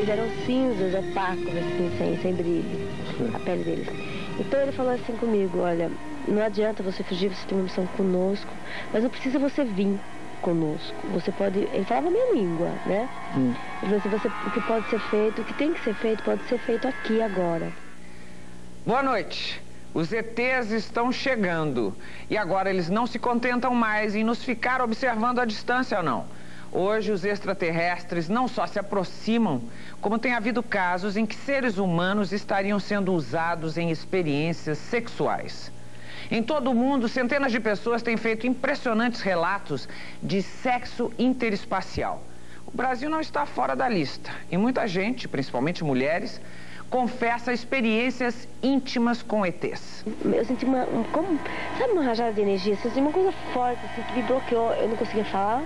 Eram cinzas, opacos, assim, sem brilho, a pele deles. Então ele falou assim comigo, olha, não adianta você fugir, você tem uma missão conosco, mas não precisa você vir conosco. Você pode, ele falava a minha língua, né? Ele falou assim, o que pode ser feito, o que tem que ser feito, pode ser feito aqui, agora. Boa noite. Os ETs estão chegando e agora eles não se contentam mais em nos ficar observando à distância, não. Hoje, os extraterrestres não só se aproximam, como tem havido casos em que seres humanos estariam sendo usados em experiências sexuais. Em todo o mundo, centenas de pessoas têm feito impressionantes relatos de sexo interespacial. O Brasil não está fora da lista e muita gente, principalmente mulheres, confessa experiências íntimas com ETs. Eu senti sabe uma rajada de energia? Eu senti uma coisa forte, assim, que me bloqueou, eu não conseguia falar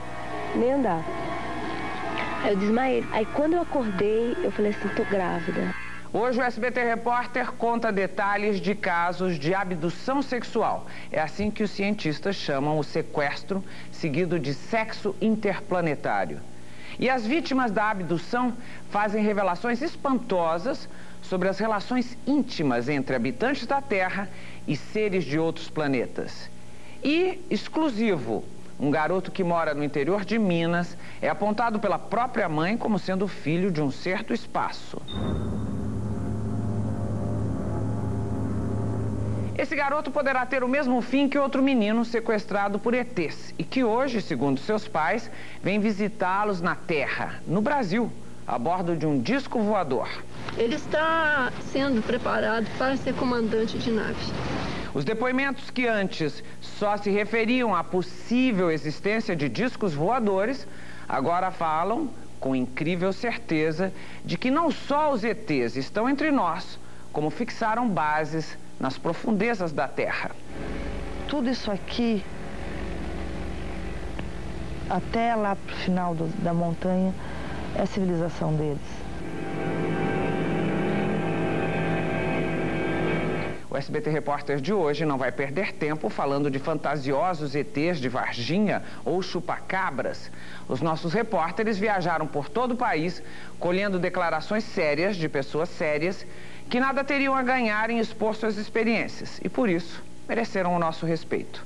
nem andar. Aí eu desmaiei. Aí quando eu acordei, eu falei assim, tô grávida. Hoje o SBT Repórter conta detalhes de casos de abdução sexual. É assim que os cientistas chamam o sequestro, seguido de sexo interplanetário. E as vítimas da abdução fazem revelações espantosas sobre as relações íntimas entre habitantes da Terra e seres de outros planetas. E, exclusivo, um garoto que mora no interior de Minas é apontado pela própria mãe como sendo filho de um ser do espaço. Esse garoto poderá ter o mesmo fim que outro menino sequestrado por ETs e que hoje, segundo seus pais, vem visitá-los na Terra, no Brasil, a bordo de um disco voador. Ele está sendo preparado para ser comandante de nave. Os depoimentos que antes só se referiam à possível existência de discos voadores, agora falam com incrível certeza de que não só os ETs estão entre nós, como fixaram bases nas profundezas da Terra. Tudo isso aqui, até lá pro final da montanha, é a civilização deles. O SBT Repórter de hoje não vai perder tempo falando de fantasiosos ETs de Varginha ou chupacabras. Os nossos repórteres viajaram por todo o país, colhendo declarações sérias de pessoas sérias que nada teriam a ganhar em expor suas experiências e, por isso, mereceram o nosso respeito.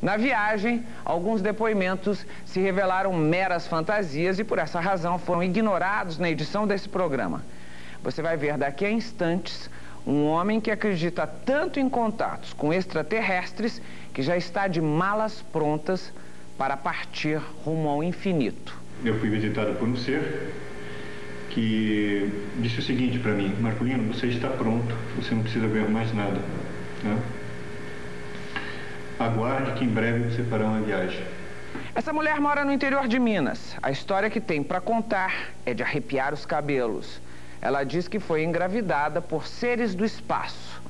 Na viagem, alguns depoimentos se revelaram meras fantasias e, por essa razão, foram ignorados na edição desse programa. Você vai ver daqui a instantes um homem que acredita tanto em contatos com extraterrestres que já está de malas prontas para partir rumo ao infinito. Eu fui visitado por um ser que disse o seguinte para mim: Marcolino, você está pronto, você não precisa ver mais nada, né? Aguarde que em breve você fará uma viagem. Essa mulher mora no interior de Minas. A história que tem para contar é de arrepiar os cabelos. Ela diz que foi engravidada por seres do espaço.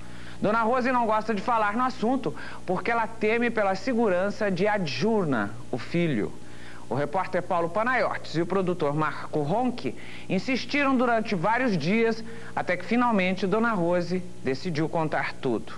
Dona Rose não gosta de falar no assunto porque ela teme pela segurança de Adjurna, o filho. O repórter Paulo Panayotis e o produtor Marco Ronchi insistiram durante vários dias até que finalmente Dona Rose decidiu contar tudo.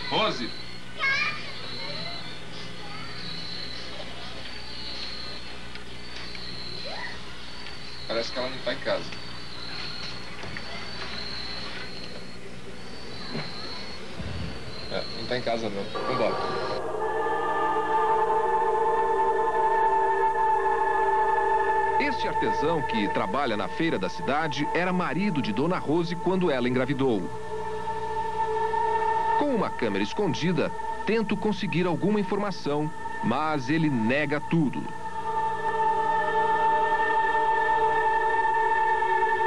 Rose! Parece que ela não está em casa. Não está em casa não. Vambora. Este artesão que trabalha na feira da cidade era marido de Dona Rose quando ela engravidou. Com uma câmera escondida, tento conseguir alguma informação, mas ele nega tudo.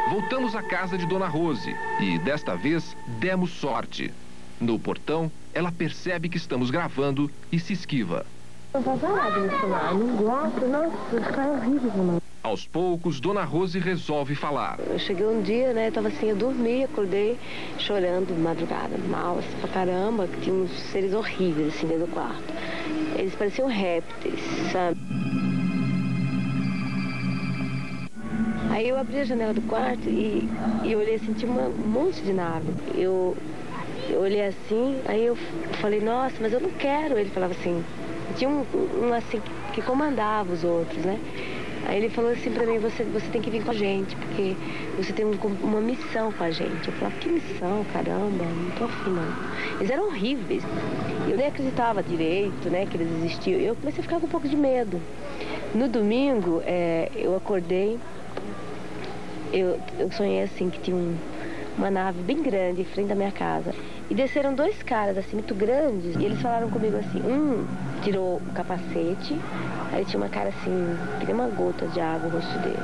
Voltamos à casa de Dona Rose e, desta vez, demos sorte. No portão, ela percebe que estamos gravando e se esquiva. Não faço nada no celular, não gosto, nossa, fica horrível, mano. Aos poucos, Dona Rose resolve falar. Eu cheguei um dia, né, tava assim, eu dormi, acordei chorando de madrugada, mal, assim, pra caramba, que tinha uns seres horríveis, assim, dentro do quarto. Eles pareciam répteis, sabe? Aí eu abri a janela do quarto e olhei assim, tinha um monte de nave. Eu olhei assim, aí eu falei, nossa, mas eu não quero. Ele falava assim, tinha um assim que comandava os outros, né? Aí ele falou assim pra mim, você tem que vir com a gente, porque você tem uma missão com a gente. Eu falava, que missão, caramba, não tô afim não. Eles eram horríveis. Eu nem acreditava direito, né, que eles existiam. Eu comecei a ficar com um pouco de medo. No domingo, eu acordei, eu sonhei assim, que tinha uma nave bem grande em frente da minha casa. E desceram dois caras, assim, muito grandes, e eles falaram comigo assim, tirou o capacete, aí tinha uma cara assim, que nem uma gota de água no rosto dele.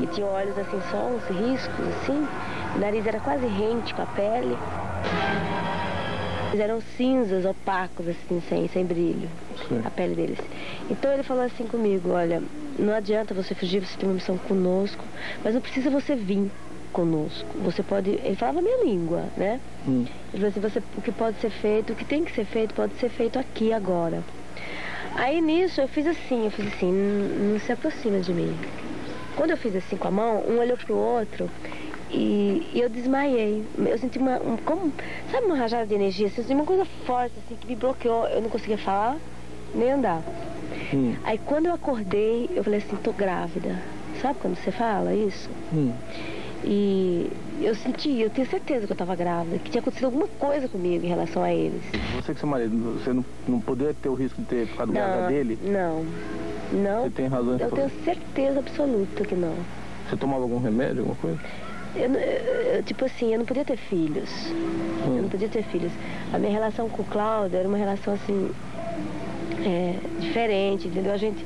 E tinha olhos assim, só uns riscos, assim, o nariz era quase rente com a pele. Eles eram cinzas, opacos, assim, sem brilho, a pele deles. Então ele falou assim comigo, olha, não adianta você fugir, você tem uma missão conosco, mas não precisa você vir conosco. Você pode... Ele falava a minha língua, né? Ele falou assim, o que pode ser feito, o que tem que ser feito, pode ser feito aqui, agora. Aí nisso eu fiz assim, não se aproxima de mim. Quando eu fiz assim com a mão, um olhou pro outro e eu desmaiei. Eu senti sabe uma rajada de energia? Eu senti uma coisa forte, assim, que me bloqueou. Eu não conseguia falar, nem andar. Aí quando eu acordei, eu falei assim, tô grávida. Sabe quando você fala isso? E eu tenho certeza que eu estava grávida, que tinha acontecido alguma coisa comigo em relação a eles. Você que seu marido, você não poderia ter o risco de ter ficado grávida dele? Não. Você tem razão. Eu tenho certeza absoluta que não. Você tomava algum remédio, alguma coisa? Tipo assim, eu não podia ter filhos. Eu não podia ter filhos. A minha relação com o Cláudio era uma relação assim, diferente, entendeu? A gente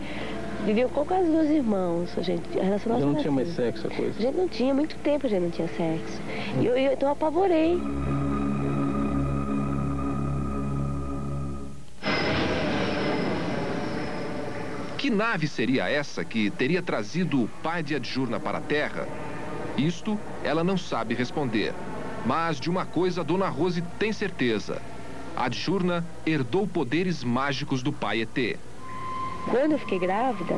viveu com quase 2 irmãos, a relação nossa não era tinha assim. mais sexo, a coisa? A gente não tinha, muito tempo a gente não tinha sexo. Então eu apavorei. Que nave seria essa que teria trazido o pai de Adjurna para a Terra? Isto ela não sabe responder. Mas de uma coisa Dona Rose tem certeza. Adjurna herdou poderes mágicos do pai ET. Quando eu fiquei grávida,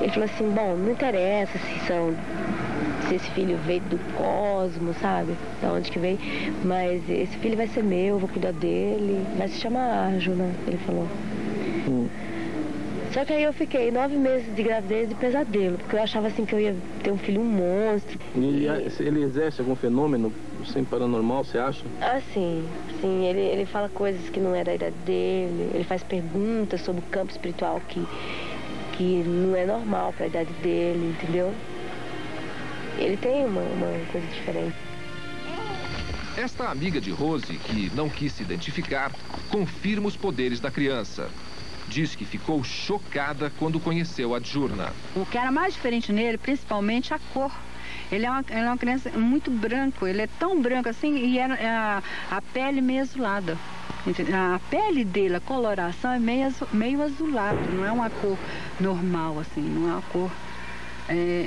ele falou assim, bom, não interessa se esse filho veio do cosmos, sabe? Da onde que veio, mas esse filho vai ser meu, eu vou cuidar dele, vai se chamar Adjurna, ele falou. Só que aí eu fiquei 9 meses de gravidez de pesadelo, porque eu achava assim que eu ia ter um filho, um monstro. E ele exerce algum fenômeno sem paranormal, você acha? Ah, sim. Ele fala coisas que não é da idade dele, ele faz perguntas sobre o campo espiritual que não é normal para a idade dele, entendeu? Ele tem uma coisa diferente. Esta amiga de Rose, que não quis se identificar, confirma os poderes da criança. Diz que ficou chocada quando conheceu a Adjurna. O que era mais diferente nele, principalmente a cor. Ele é uma criança muito branco, ele é tão branco assim, e a pele meio azulada. A pele dele, a coloração é meio azulada, não é uma cor normal, assim, não é uma cor...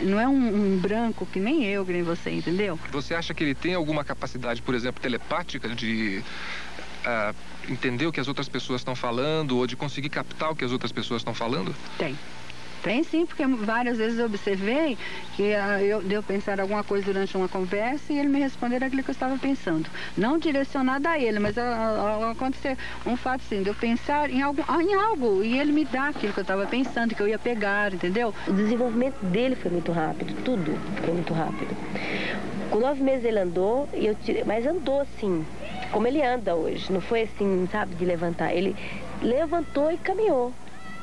não é um branco que nem eu, que nem você, entendeu? Você acha que ele tem alguma capacidade, por exemplo, telepática de entender o que as outras pessoas estão falando ou de conseguir captar o que as outras pessoas estão falando? Tem sim, porque várias vezes eu observei que eu pensar alguma coisa durante uma conversa e ele me responder aquilo que eu estava pensando. Não direcionada a ele, mas acontecer um fato assim, de eu pensar em algo e ele me dá aquilo que eu estava pensando, que eu ia pegar, entendeu? O desenvolvimento dele foi muito rápido, tudo foi muito rápido. Com 9 meses ele andou, mas andou assim, como ele anda hoje. Não foi assim, sabe, de levantar. Ele levantou e caminhou.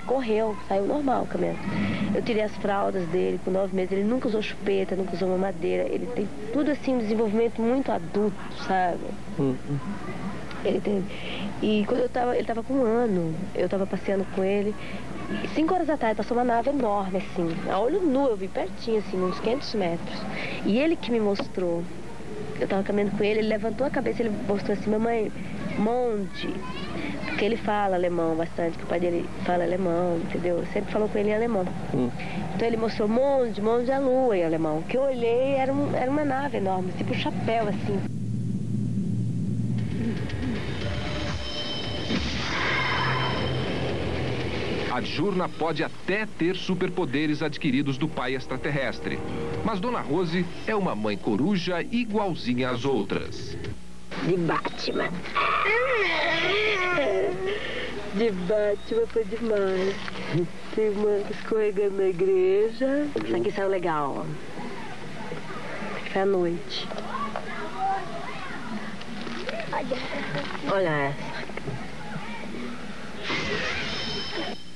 Correu, saiu normal caminhando. Eu tirei as fraldas dele com 9 meses. Ele nunca usou chupeta, nunca usou mamadeira. Ele tem tudo assim, um desenvolvimento muito adulto, sabe? Ele tem... E quando ele estava com 1 ano, eu estava passeando com ele E 5 horas da tarde passou uma nave enorme, assim, a olho nu, eu vi pertinho, assim, uns 500 metros. E ele que me mostrou, eu tava caminhando com ele, ele levantou a cabeça e ele mostrou assim, mamãe, monte. Porque ele fala alemão bastante, que o pai dele fala alemão, entendeu? Eu sempre falou com ele em alemão. Então ele mostrou monte a lua em alemão. O que eu olhei era uma nave enorme, tipo um chapéu, assim. A Adjurna pode até ter superpoderes adquiridos do pai extraterrestre. Mas Dona Rose é uma mãe coruja igualzinha às outras. De Batman. De Batman foi demais. Tem uma escorregando na igreja. Isso aqui saiu legal, ó. Foi à noite. Olha essa.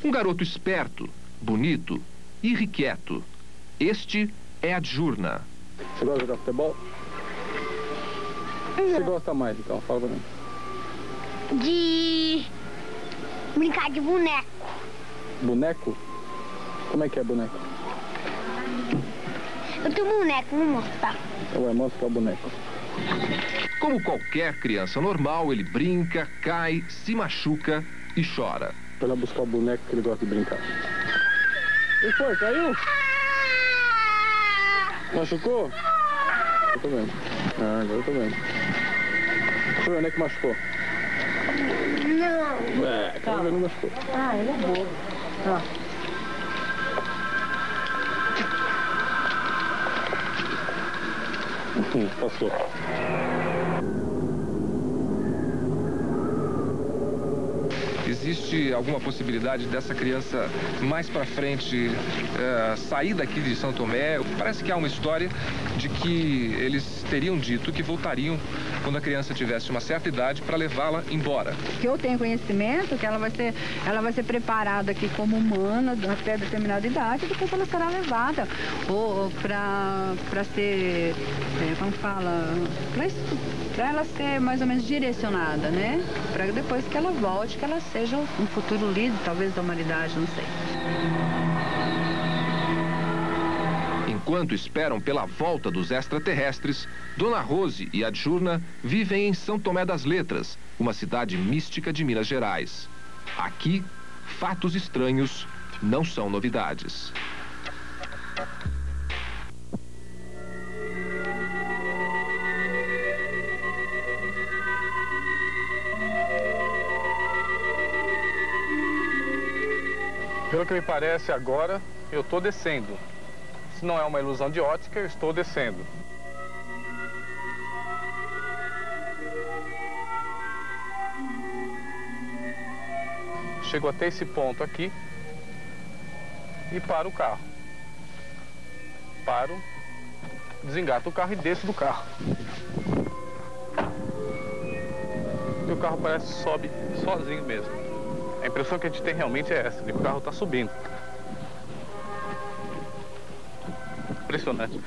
Um garoto esperto, bonito e irrequieto. Este é Adjurna. Você gosta de jogar futebol? O que você gosta mais, então? Fala pra mim. De brincar de boneco. Boneco? Como é que é boneco? Eu tenho boneco, vou mostrar. Ué, mostra o boneco. Como qualquer criança normal, ele brinca, cai, se machuca e chora. Vai lá buscar o boneco que ele gosta de brincar. E foi, caiu? Machucou? Eu tô vendo. Ah, agora eu tô vendo. Deixa eu ver onde é que machucou. Não. É, quero ver, não machucou. Ah, ele é bobo. Ó. Passou. Existe alguma possibilidade dessa criança mais para frente sair daqui de São Tomé? Parece que há uma história de que eles teriam dito que voltariam quando a criança tivesse uma certa idade para levá-la embora. Que eu tenho conhecimento que ela vai ser preparada aqui como humana até determinada idade, e depois ela será levada ou para ser, como fala, para ela ser mais ou menos direcionada, né? Para depois que ela volte, que ela seja um futuro líder, talvez, da humanidade, não sei. Enquanto esperam pela volta dos extraterrestres, Dona Rose e Adjurna vivem em São Tomé das Letras, uma cidade mística de Minas Gerais. Aqui, fatos estranhos não são novidades. Pelo que me parece agora, eu estou descendo. Se não é uma ilusão de ótica, eu estou descendo. Chego até esse ponto aqui e paro o carro. Paro, desengato o carro e desço do carro. E o carro parece que sobe sozinho mesmo. A impressão que a gente tem realmente é essa, de que o carro está subindo. Impressionante.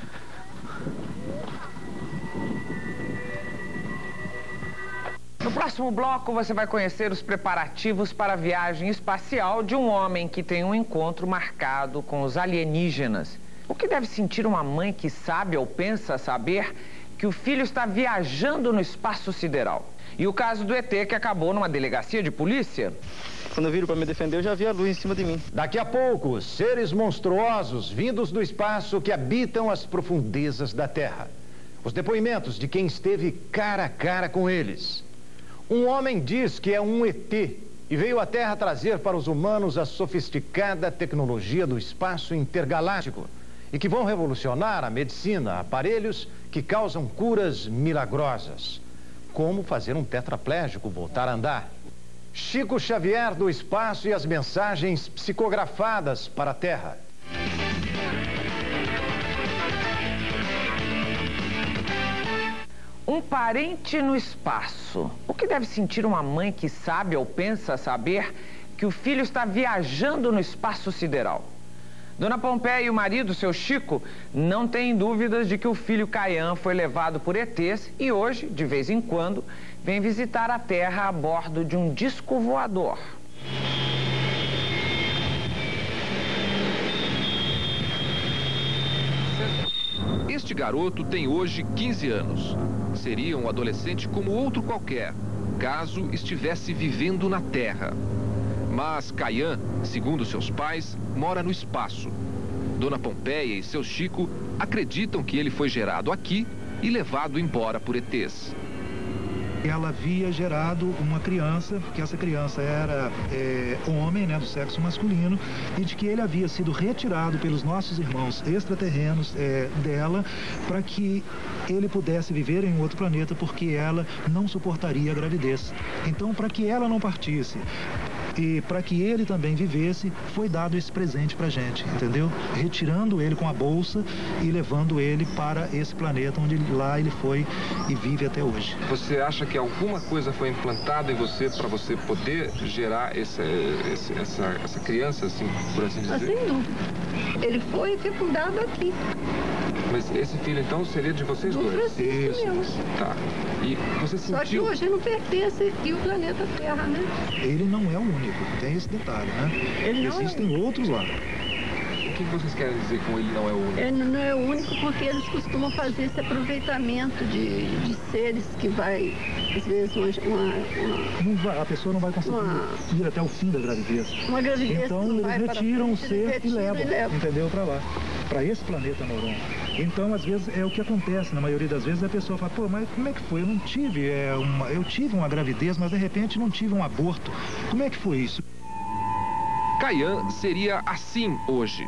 No próximo bloco, você vai conhecer os preparativos para a viagem espacial de um homem que tem um encontro marcado com os alienígenas. O que deve sentir uma mãe que sabe ou pensa saber que o filho está viajando no espaço sideral? E o caso do ET que acabou numa delegacia de polícia? Quando viram para me defender, eu já vi a luz em cima de mim. Daqui a pouco, seres monstruosos vindos do espaço que habitam as profundezas da Terra. Os depoimentos de quem esteve cara a cara com eles. Um homem diz que é um ET e veio à Terra trazer para os humanos a sofisticada tecnologia do espaço intergaláctico e que vão revolucionar a medicina, aparelhos que causam curas milagrosas. Como fazer um tetraplégico voltar a andar. Chico Xavier do espaço e as mensagens psicografadas para a Terra. Um parente no espaço. O que deve sentir uma mãe que sabe ou pensa saber que o filho está viajando no espaço sideral? Dona Pompeia e o marido, seu Chico, não têm dúvidas de que o filho Caian foi levado por ETs e hoje, de vez em quando, vem visitar a Terra a bordo de um disco voador. Este garoto tem hoje 15 anos. Seria um adolescente como outro qualquer, caso estivesse vivendo na Terra. Mas Caian, segundo seus pais, mora no espaço. Dona Pompeia e seu Chico acreditam que ele foi gerado aqui e levado embora por ETs. Ela havia gerado uma criança, que essa criança era homem, né, do sexo masculino, e de que ele havia sido retirado pelos nossos irmãos extraterrenos dela, para que ele pudesse viver em outro planeta, porque ela não suportaria a gravidez. Então, para que ela não partisse e para que ele também vivesse, foi dado esse presente pra gente, entendeu? Retirando ele com a bolsa e levando ele para esse planeta, onde lá ele foi e vive até hoje. Você acha que alguma coisa foi implantada em você para você poder gerar essa criança, assim, por assim dizer? Sem dúvida. Ele foi fecundado aqui. Mas esse filho, então, seria de vocês dois? Isso mesmo. Tá. E você sentiu... Só que hoje não pertence aqui o planeta Terra, né? Ele não é o único, tem esse detalhe, né? Existem outros lá. O que vocês querem dizer com ele não é o único? Ele não é o único porque eles costumam fazer esse aproveitamento de seres que vai, às vezes, a pessoa não vai conseguir ir até o fim da gravidez. Uma gravidez. Então eles retiram o ser e levam, entendeu, para lá, para esse planeta Noron. Então, às vezes, é o que acontece, na maioria das vezes a pessoa fala, pô, mas como é que foi? Eu não tive, eu tive uma gravidez, mas de repente não tive um aborto. Como é que foi isso? Caian seria assim hoje.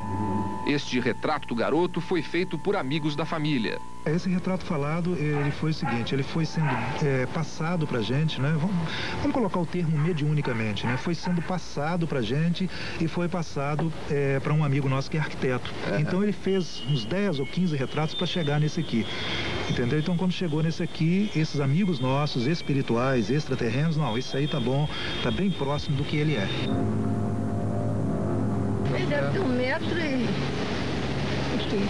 Este retrato do garoto foi feito por amigos da família. Esse retrato falado, ele foi o seguinte, ele foi sendo passado pra gente, né? Vamos colocar o termo mediunicamente, né? Foi sendo passado pra gente e foi passado para um amigo nosso que é arquiteto. Então ele fez uns 10 ou 15 retratos para chegar nesse aqui, entendeu? Então quando chegou nesse aqui, esses amigos nossos, espirituais, extraterrenos, não, esse aí tá bom, tá bem próximo do que ele é. Ele deve ter 1 metro e... Aqui.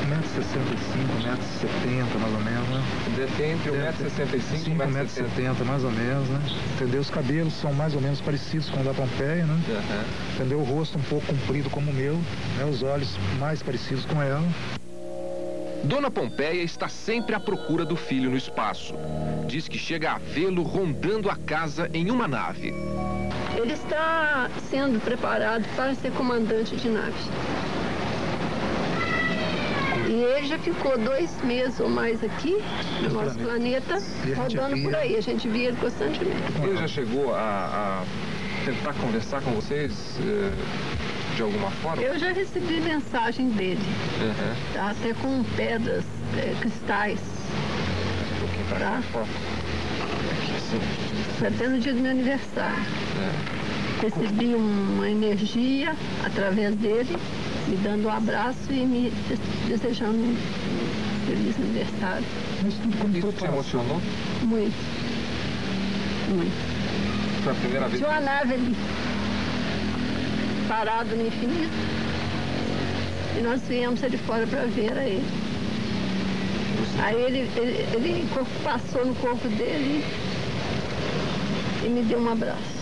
1,65 m, 1,70 m mais ou menos, né? Deve ter entre 1,65 m e 1,70 m mais ou menos, né? Entendeu? Os cabelos são mais ou menos parecidos com o da Pompeia, né? Entendeu? O rosto um pouco comprido como o meu, né? Os olhos mais parecidos com ela. Dona Pompeia está sempre à procura do filho no espaço. Diz que chega a vê-lo rondando a casa em uma nave. Ele está sendo preparado para ser comandante de nave. E ele já ficou 2 meses ou mais aqui, no nosso planeta, rodando por aí. A gente via ele constantemente. Ele já chegou a tentar conversar com vocês de alguma forma? Eu já recebi mensagem dele, tá? Até com pedras, cristais. Tá? Até no dia do meu aniversário. Recebi uma energia através dele, me dando um abraço e me desejando um feliz aniversário. Isso te emocionou? Muito. Muito. Foi a primeira vez? Tinha uma nave ali, parado no infinito. E nós viemos ali fora para ver a ele. Aí ele passou no corpo dele e me deu um abraço.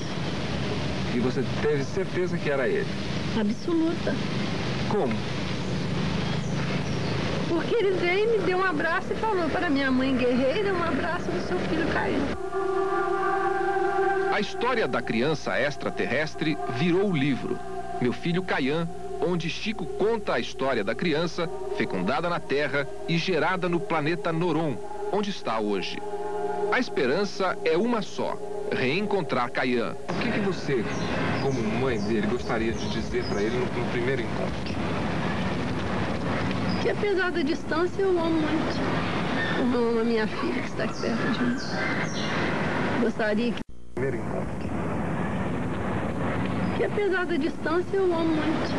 E você teve certeza que era ele? Absoluta. Como? Porque ele veio e me deu um abraço e falou para minha mãe guerreira, um abraço do seu filho Caian. A história da criança extraterrestre virou o livro Meu Filho Caian, onde Chico conta a história da criança fecundada na Terra e gerada no planeta Noron, onde está hoje. A esperança é uma só: reencontrar Caian. O que você, como mãe dele, gostaria de dizer para ele no primeiro encontro? Que apesar da distância eu amo muito. Eu amo a minha filha que está aqui perto de mim. Gostaria que... Primeiro encontro. Que apesar da distância eu amo muito.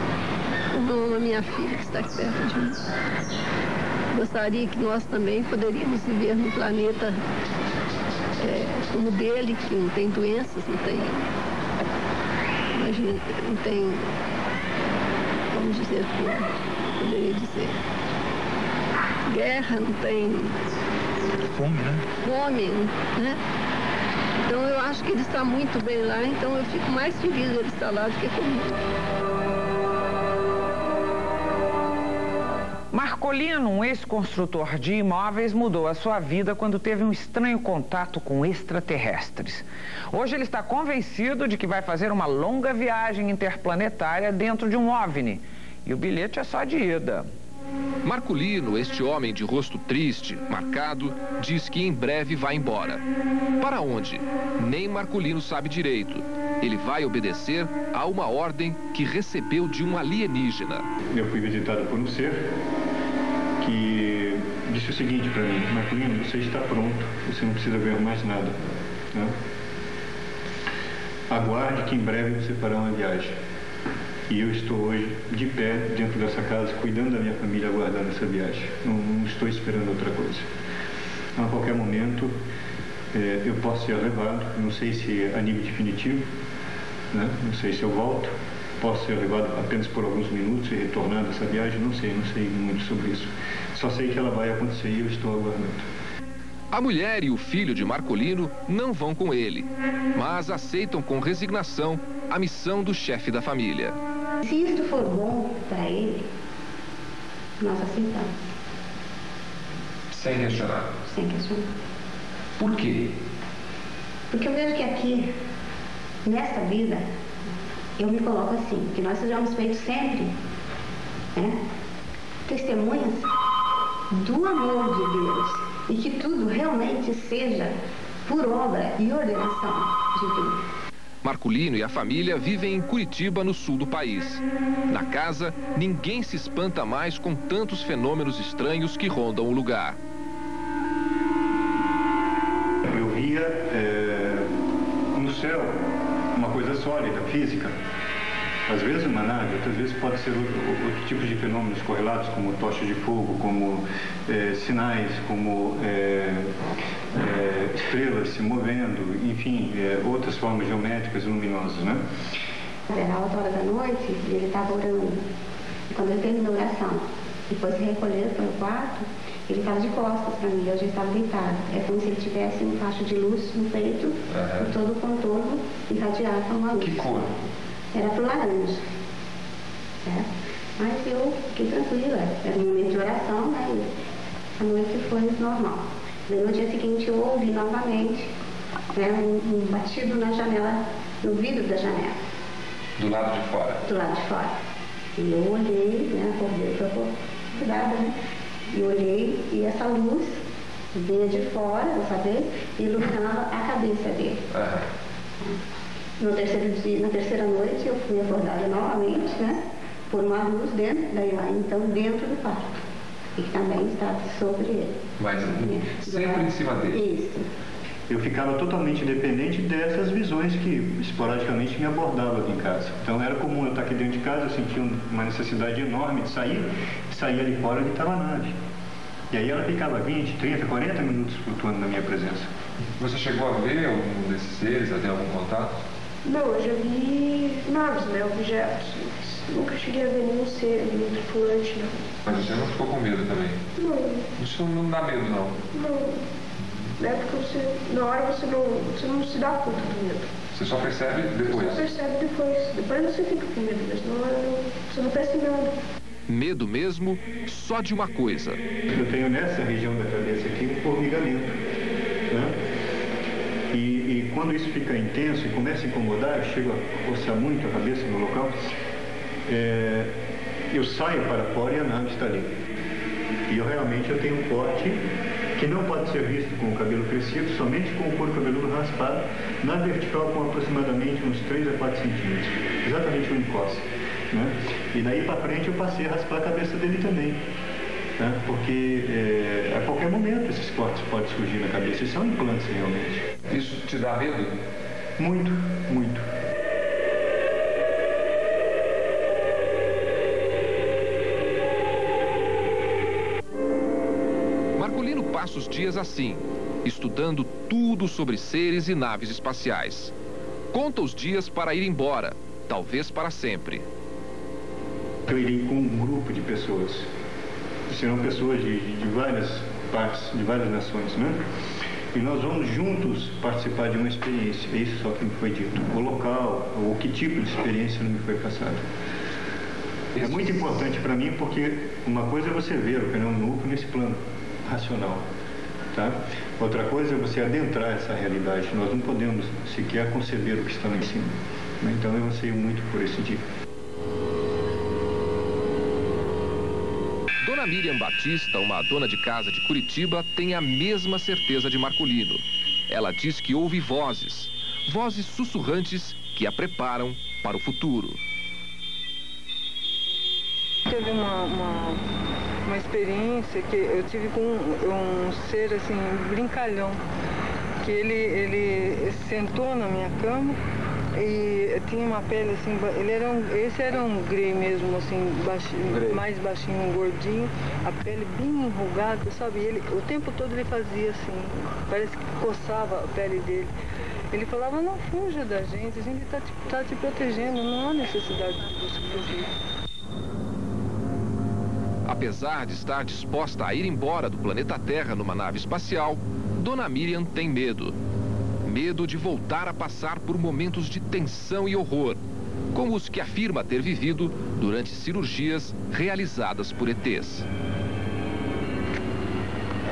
Eu amo a minha filha que está aqui perto de mim. Gostaria que nós também poderíamos viver num planeta como o dele, que não tem doenças, não tem... Imagina, não tem... Vamos dizer, poderia dizer... Guerra, não tem... Fome, né? Fome, né? Então eu acho que ele está muito bem lá, então eu fico mais feliz de ele estar lá do que comigo. Marcolino, um ex-construtor de imóveis, mudou a sua vida quando teve um estranho contato com extraterrestres. Hoje ele está convencido de que vai fazer uma longa viagem interplanetária dentro de um OVNI. E o bilhete é só de ida. Marcolino, este homem de rosto triste, marcado, diz que em breve vai embora. Para onde? Nem Marcolino sabe direito. Ele vai obedecer a uma ordem que recebeu de um alienígena. Eu fui visitado por um ser que disse o seguinte para mim: Marcolino, você está pronto, você não precisa ver mais nada, né? Aguarde que em breve você fará uma viagem. E eu estou hoje de pé dentro dessa casa, cuidando da minha família, aguardando essa viagem. Não estou esperando outra coisa. A qualquer momento eu posso ser levado, não sei se a nível definitivo, né? Não sei se eu volto, posso ser levado apenas por alguns minutos e retornar dessa viagem, não sei muito sobre isso. Só sei que ela vai acontecer e eu estou aguardando. A mulher e o filho de Marcolino não vão com ele, mas aceitam com resignação a missão do chefe da família. Se isto for bom para ele, nós aceitamos. Sem questionar? Sem questionar. Por quê? Porque eu vejo que aqui, nesta vida, eu me coloco assim, que nós sejamos feitos sempre, né, testemunhas do amor de Deus e que tudo realmente seja por obra e ordenação de Deus. Marcolino e a família vivem em Curitiba, no sul do país. Na casa, ninguém se espanta mais com tantos fenômenos estranhos que rondam o lugar. Eu via no céu uma coisa sólida, física. Às vezes uma nave, outras vezes pode ser outro tipo de fenômenos correlatos, como tochas de fogo, como sinais, como estrelas se movendo, enfim, outras formas geométricas e luminosas, né? Era alta hora da noite e ele estava orando. E quando ele terminou a oração, depois se recolheu para o quarto, ele estava de costas para mim, eu já estava deitado. É como se ele tivesse um facho de luz no peito, e todo o contorno irradiado por uma luz. Que cor? Era pro laranja, certo? Mas eu fiquei tranquila, era um momento de oração, né? A noite foi normal. Daí no dia seguinte eu ouvi novamente, né, um batido na janela, no vidro da janela. Do lado de fora? Do lado de fora. E eu olhei, né, acordei para cuidada, né? E olhei e essa luz vinha de fora, dessa vez, e iluminava a cabeça dele. No terceiro dia, na terceira noite, eu fui acordada novamente, né, por uma luz dentro, então dentro do quarto, e que também estava sobre ele. Mas sempre em cima dele? Isso. Eu ficava totalmente dependente dessas visões que esporadicamente me abordavam aqui em casa. Então era comum eu estar aqui dentro de casa, eu sentia uma necessidade enorme de sair ali fora onde estava a nave. E aí ela ficava 20, 30, 40 minutos flutuando na minha presença. Você chegou a ver algum desses seres, a ter algum contato? Não, eu já vi naves, né, objetos. Nunca cheguei a ver nenhum ser, nenhum tripulante, não. Mas você não ficou com medo também? Não. Isso não dá medo, não? Não. É porque na hora você não se dá conta do medo. Você só percebe depois? Você só percebe depois. Depois você fica com medo, mas na hora você não percebe nada. Medo mesmo só de uma coisa. Eu tenho nessa região da cabeça aqui um formigamento, né? E quando isso fica intenso e começa a incomodar, eu chego a coçar muito a cabeça no local, eu saio para fora e a nave está ali. E eu tenho um corte que não pode ser visto com o cabelo crescido, somente com o couro cabeludo raspado, na vertical com aproximadamente uns 3 a 4 centímetros, exatamente onde encosta, né? E daí para frente eu passei a raspar a cabeça dele também, né? Porque a qualquer momento esses cortes podem surgir na cabeça, e são implantes realmente. Isso te dá medo? Muito, muito. Marcolino passa os dias assim, estudando tudo sobre seres e naves espaciais. Conta os dias para ir embora, talvez para sempre. Eu irei com um grupo de pessoas. Serão pessoas de várias partes, de várias nações, né? E nós vamos juntos participar de uma experiência. É isso só que me foi dito. O local, ou que tipo de experiência não me foi passado. É muito importante para mim porque uma coisa é você ver o canhão núcleo nesse plano racional, tá? Outra coisa é você adentrar essa realidade. Nós não podemos sequer conceber o que está lá em cima. Então eu anseio muito por esse dia. Dona Miriam Batista, uma dona de casa de Curitiba, tem a mesma certeza de Marculino. Ela diz que ouve vozes sussurrantes que a preparam para o futuro. Teve uma experiência que eu tive com um ser assim, brincalhão, que ele sentou na minha cama e tinha uma pele assim, esse era um grey mesmo, assim, baixinho, mais baixinho, um gordinho, a pele bem enrugada, sabe? E o tempo todo ele fazia assim, parece que coçava a pele dele. Ele falava, não fuja da gente, a gente tá te protegendo, não há necessidade de você fugir. Apesar de estar disposta a ir embora do planeta Terra numa nave espacial, Dona Miriam tem medo. Medo de voltar a passar por momentos de tensão e horror, como os que afirma ter vivido durante cirurgias realizadas por ETs.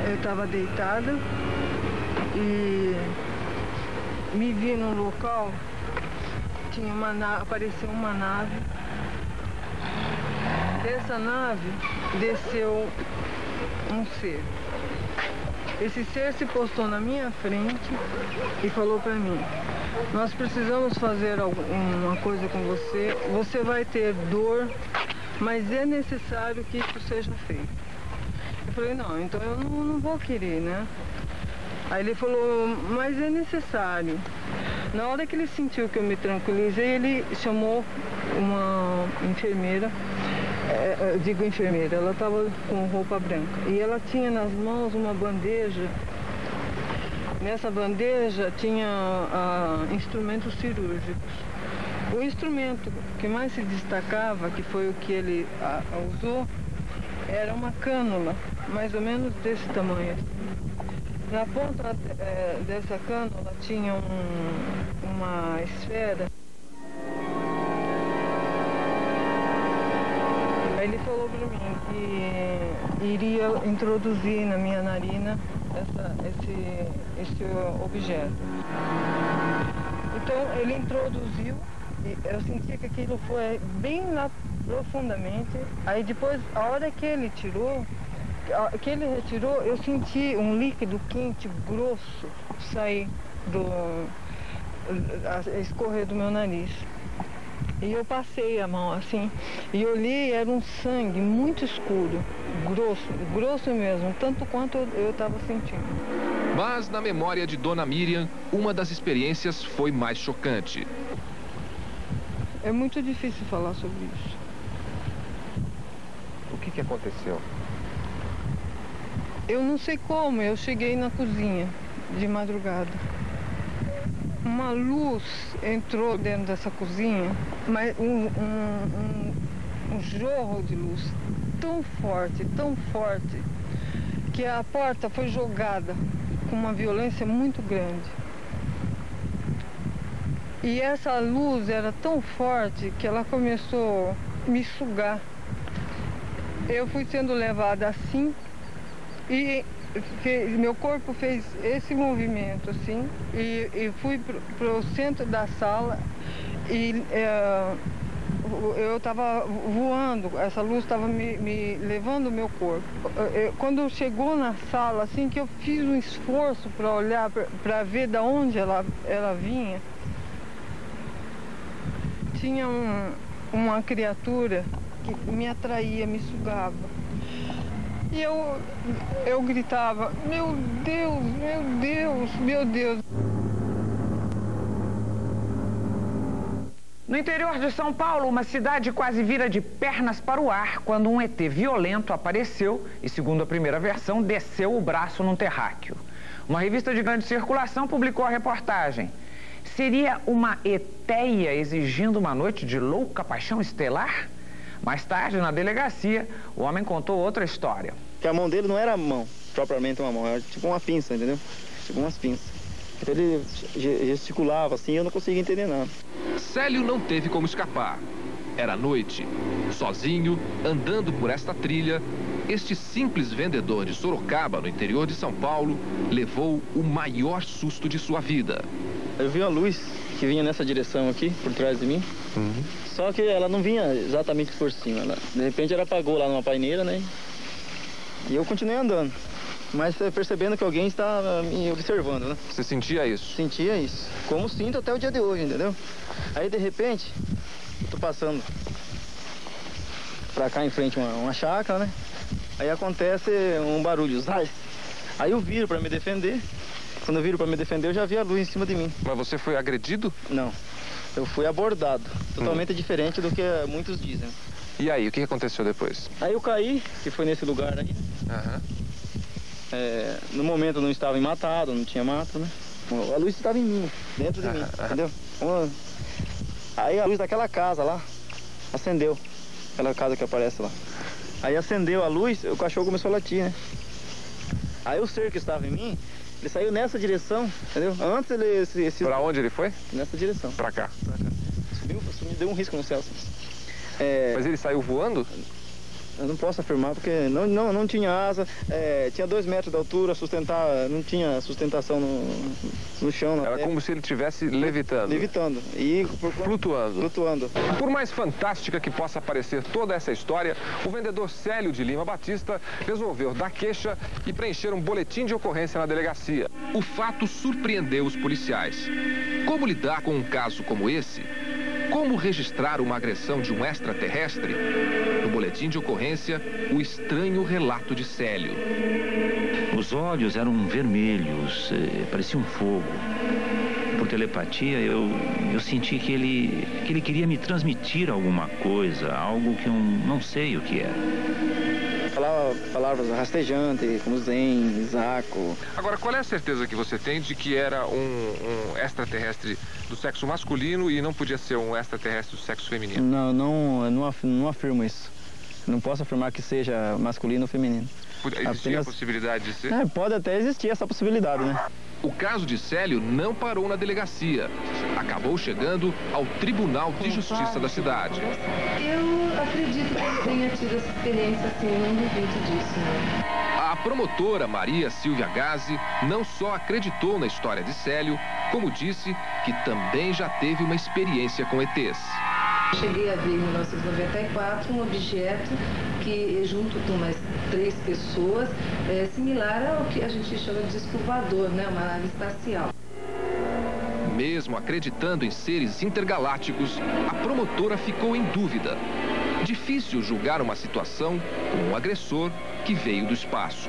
Eu estava deitada e me vi num local, apareceu uma nave. Dessa nave desceu um ser. Esse ser se postou na minha frente e falou para mim, nós precisamos fazer uma coisa com você, você vai ter dor, mas é necessário que isso seja feito. Eu falei, não, então eu não vou querer, né? Aí ele falou, mas é necessário. Na hora que ele sentiu que eu me tranquilizei, ele chamou uma enfermeira, digo enfermeira, ela estava com roupa branca. E ela tinha nas mãos uma bandeja. Nessa bandeja tinha instrumentos cirúrgicos. O instrumento que mais se destacava, que foi o que ele usou, era uma cânula, mais ou menos desse tamanho. Na ponta dessa cânula tinha uma esfera. Ele falou para mim que iria introduzir na minha narina esse objeto. Então ele introduziu, e eu senti que aquilo foi bem lá profundamente. Aí depois, a hora que ele retirou, eu senti um líquido quente, grosso, sair escorrer do meu nariz. E eu passei a mão assim, e olhei, era um sangue muito escuro, grosso mesmo, tanto quanto eu estava sentindo. Mas na memória de Dona Miriam, uma das experiências foi mais chocante. É muito difícil falar sobre isso. O que aconteceu? Eu não sei como, eu cheguei na cozinha de madrugada. Uma luz entrou dentro dessa cozinha, mas um jorro de luz tão forte, que a porta foi jogada com uma violência muito grande. E essa luz era tão forte que ela começou a me sugar. Eu fui sendo levada assim e meu corpo fez esse movimento assim e fui para o centro da sala e eu estava voando, essa luz estava me levando o meu corpo. Quando chegou na sala, assim que eu fiz um esforço para olhar, para ver de onde ela vinha, tinha uma criatura que me atraía, me sugava. E eu gritava, meu Deus, meu Deus, meu Deus. No interior de São Paulo, uma cidade quase vira de pernas para o ar quando um ET violento apareceu e, segundo a primeira versão, desceu o braço num terráqueo. Uma revista de grande circulação publicou a reportagem. Seria uma eteia exigindo uma noite de louca paixão estelar? Mais tarde, na delegacia, o homem contou outra história. Que a mão dele não era a mão, propriamente uma mão, era tipo uma pinça, entendeu? Tipo umas pinças. Ele gesticulava assim, eu não conseguia entender nada. Célio não teve como escapar. Era noite. Sozinho, andando por esta trilha, este simples vendedor de Sorocaba, no interior de São Paulo, levou o maior susto de sua vida. Eu vi a luz que vinha nessa direção aqui, por trás de mim. Só que ela não vinha exatamente por cima. De repente ela apagou lá numa paineira, né? E eu continuei andando. Mas percebendo que alguém está me observando, né? Você sentia isso? Sentia isso. Como sinto até o dia de hoje, entendeu? Aí de repente, eu tô passando pra cá em frente uma chácara, né? Aí acontece um barulho, zaz. Aí eu viro pra me defender. Quando eu viro pra me defender, eu já vi a luz em cima de mim. Mas você foi agredido? Não. Eu fui abordado. Totalmente diferente do que muitos dizem. E aí, o que aconteceu depois? Aí eu caí, que foi nesse lugar aí. No momento eu não estava matado, não tinha mato, né? A luz estava em mim, dentro de mim, entendeu? Aí a luz daquela casa lá acendeu. Aquela casa que aparece lá. Aí acendeu a luz, o cachorro começou a latir, né? Aí o ser que estava em mim, ele saiu nessa direção, entendeu? Antes ele... Pra onde ele foi? Nessa direção. Pra cá. Subiu, deu um risco no céu. Mas ele saiu voando? Eu não posso afirmar porque não tinha asa, tinha 2 metros de altura, não tinha sustentação no chão. Era como se ele estivesse levitando. Levitando. E flutuando. Flutuando. Por mais fantástica que possa parecer toda essa história, o vendedor Célio de Lima Batista resolveu dar queixa e preencher um boletim de ocorrência na delegacia. O fato surpreendeu os policiais. Como lidar com um caso como esse? Como registrar uma agressão de um extraterrestre? No boletim de ocorrência, o estranho relato de Célio. Os olhos eram vermelhos, parecia um fogo. Por telepatia, eu senti que ele queria me transmitir alguma coisa, algo que eu não sei o que era. Falava palavras rastejantes, como zen, zaco. Agora, qual é a certeza que você tem de que era um extraterrestre do sexo masculino e não podia ser um extraterrestre do sexo feminino? Não afirmo isso. Não posso afirmar que seja masculino ou feminino. Existia a possibilidade de ser? Pode até existir essa possibilidade, né? O caso de Célio não parou na delegacia. Acabou chegando ao Tribunal de Justiça da cidade. Eu acredito que ele tenha tido essa experiência, assim, não duvido disso, né? A promotora Maria Silvia Gazzi não só acreditou na história de Célio, como disse que também já teve uma experiência com ETs. Cheguei a ver em 1994 um objeto que, junto com mais 3 pessoas, é similar ao que a gente chama de disco voador, né? Uma nave espacial. Mesmo acreditando em seres intergalácticos, a promotora ficou em dúvida. Difícil julgar uma situação com um agressor que veio do espaço.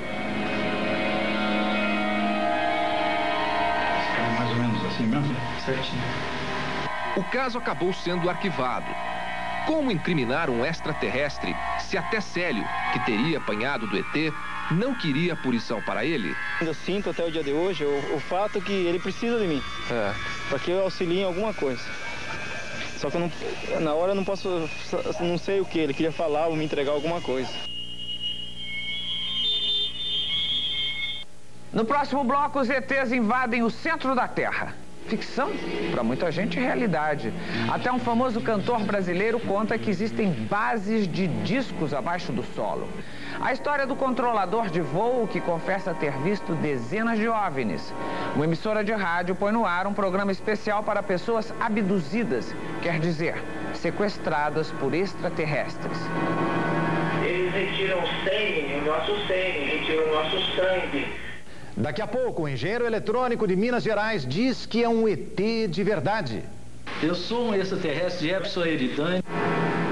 É mais ou menos assim mesmo? Certinho. O caso acabou sendo arquivado. Como incriminar um extraterrestre se até Célio, que teria apanhado do ET, não queria punição para ele? Eu sinto até o dia de hoje o fato que ele precisa de mim. Para que eu auxilie em alguma coisa. Só que na hora eu não sei o que, ele queria falar ou me entregar alguma coisa. No próximo bloco, os ETs invadem o centro da Terra. Ficção? Para muita gente, realidade. Até um famoso cantor brasileiro conta que existem bases de discos abaixo do solo. A história do controlador de voo que confessa ter visto dezenas de OVNIs. Uma emissora de rádio põe no ar um programa especial para pessoas abduzidas, quer dizer, sequestradas por extraterrestres. Eles retiram o nosso sangue, retiram o nosso sangue. Daqui a pouco, o engenheiro eletrônico de Minas Gerais diz que é um ET de verdade. Eu sou um extraterrestre Jefferson Eridani.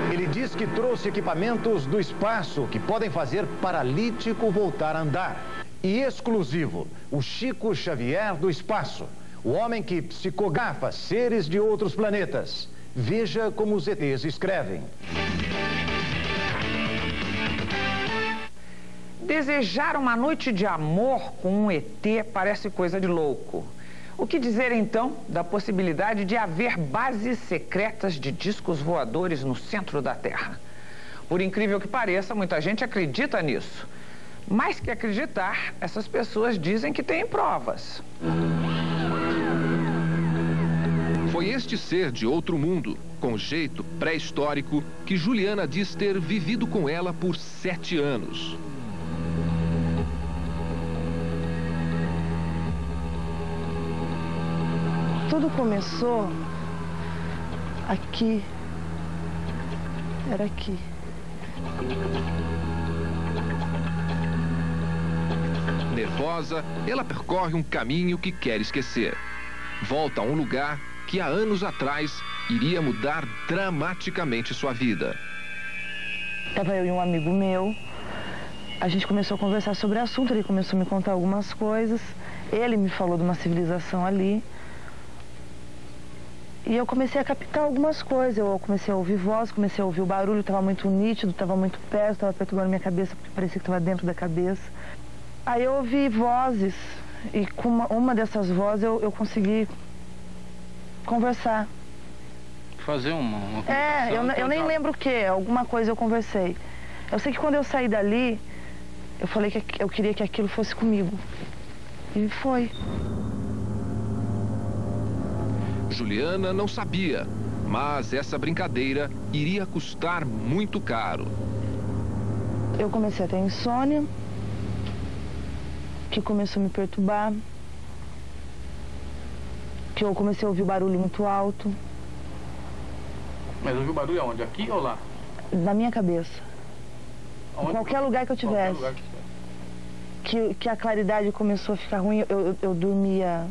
Ele diz que trouxe equipamentos do espaço que podem fazer paralítico voltar a andar. E exclusivo, o Chico Xavier do espaço, o homem que psicografa seres de outros planetas. Veja como os ETs escrevem. Desejar uma noite de amor com um ET parece coisa de louco. O que dizer, então, da possibilidade de haver bases secretas de discos voadores no centro da Terra? Por incrível que pareça, muita gente acredita nisso. Mais que acreditar, essas pessoas dizem que têm provas. Foi este ser de outro mundo, com jeito pré-histórico que Juliana diz ter vivido com ela por 7 anos. Tudo começou aqui. Era aqui. Nervosa, ela percorre um caminho que quer esquecer. Volta a um lugar que há anos atrás iria mudar dramaticamente sua vida. Estava eu e um amigo meu. A gente começou a conversar sobre o assunto, ele começou a me contar algumas coisas. Ele me falou de uma civilização ali. E eu comecei a captar algumas coisas. Eu comecei a ouvir voz, comecei a ouvir o barulho, estava muito nítido, estava muito perto, estava perturbando minha cabeça, porque parecia que estava dentro da cabeça. Aí eu ouvi vozes, e com uma dessas vozes eu consegui conversar. Fazer uma eu nem lembro o que, alguma coisa eu conversei. Eu sei que quando eu saí dali, eu falei que eu queria que aquilo fosse comigo. E foi. Juliana não sabia, mas essa brincadeira iria custar muito caro. Eu comecei a ter insônia, que começou a me perturbar, que eu comecei a ouvir barulho muito alto. Mas ouviu barulho aonde? Aqui ou lá? Na minha cabeça. Em qualquer lugar que eu tivesse. Que a claridade começou a ficar ruim, eu dormia.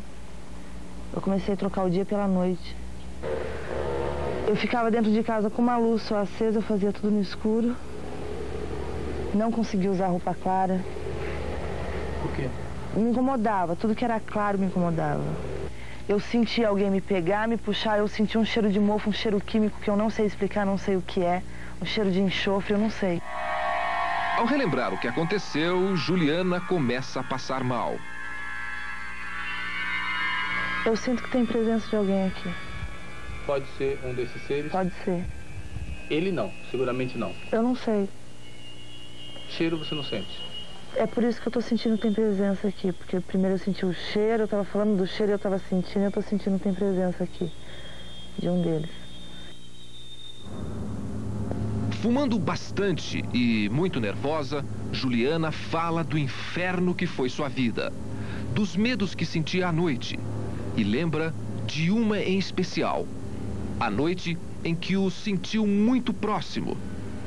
Eu comecei a trocar o dia pela noite. Eu ficava dentro de casa com uma luz só acesa, eu fazia tudo no escuro. Não conseguia usar roupa clara. Por quê? Me incomodava, tudo que era claro me incomodava. Eu sentia alguém me pegar, me puxar, eu sentia um cheiro de mofo, um cheiro químico que eu não sei explicar, não sei o que é. Um cheiro de enxofre, eu não sei. Ao relembrar o que aconteceu, Juliana começa a passar mal. Eu sinto que tem presença de alguém aqui. Pode ser um desses seres? Pode ser. Ele não, seguramente não. Eu não sei. Cheiro você não sente? É por isso que eu tô sentindo que tem presença aqui. Porque primeiro eu senti o cheiro, eu tava falando do cheiro e eu tava sentindo, eu tô sentindo que tem presença aqui. De um deles. Fumando bastante e muito nervosa, Juliana fala do inferno que foi sua vida. Dos medos que sentia à noite. E lembra de uma em especial. A noite em que o sentiu muito próximo.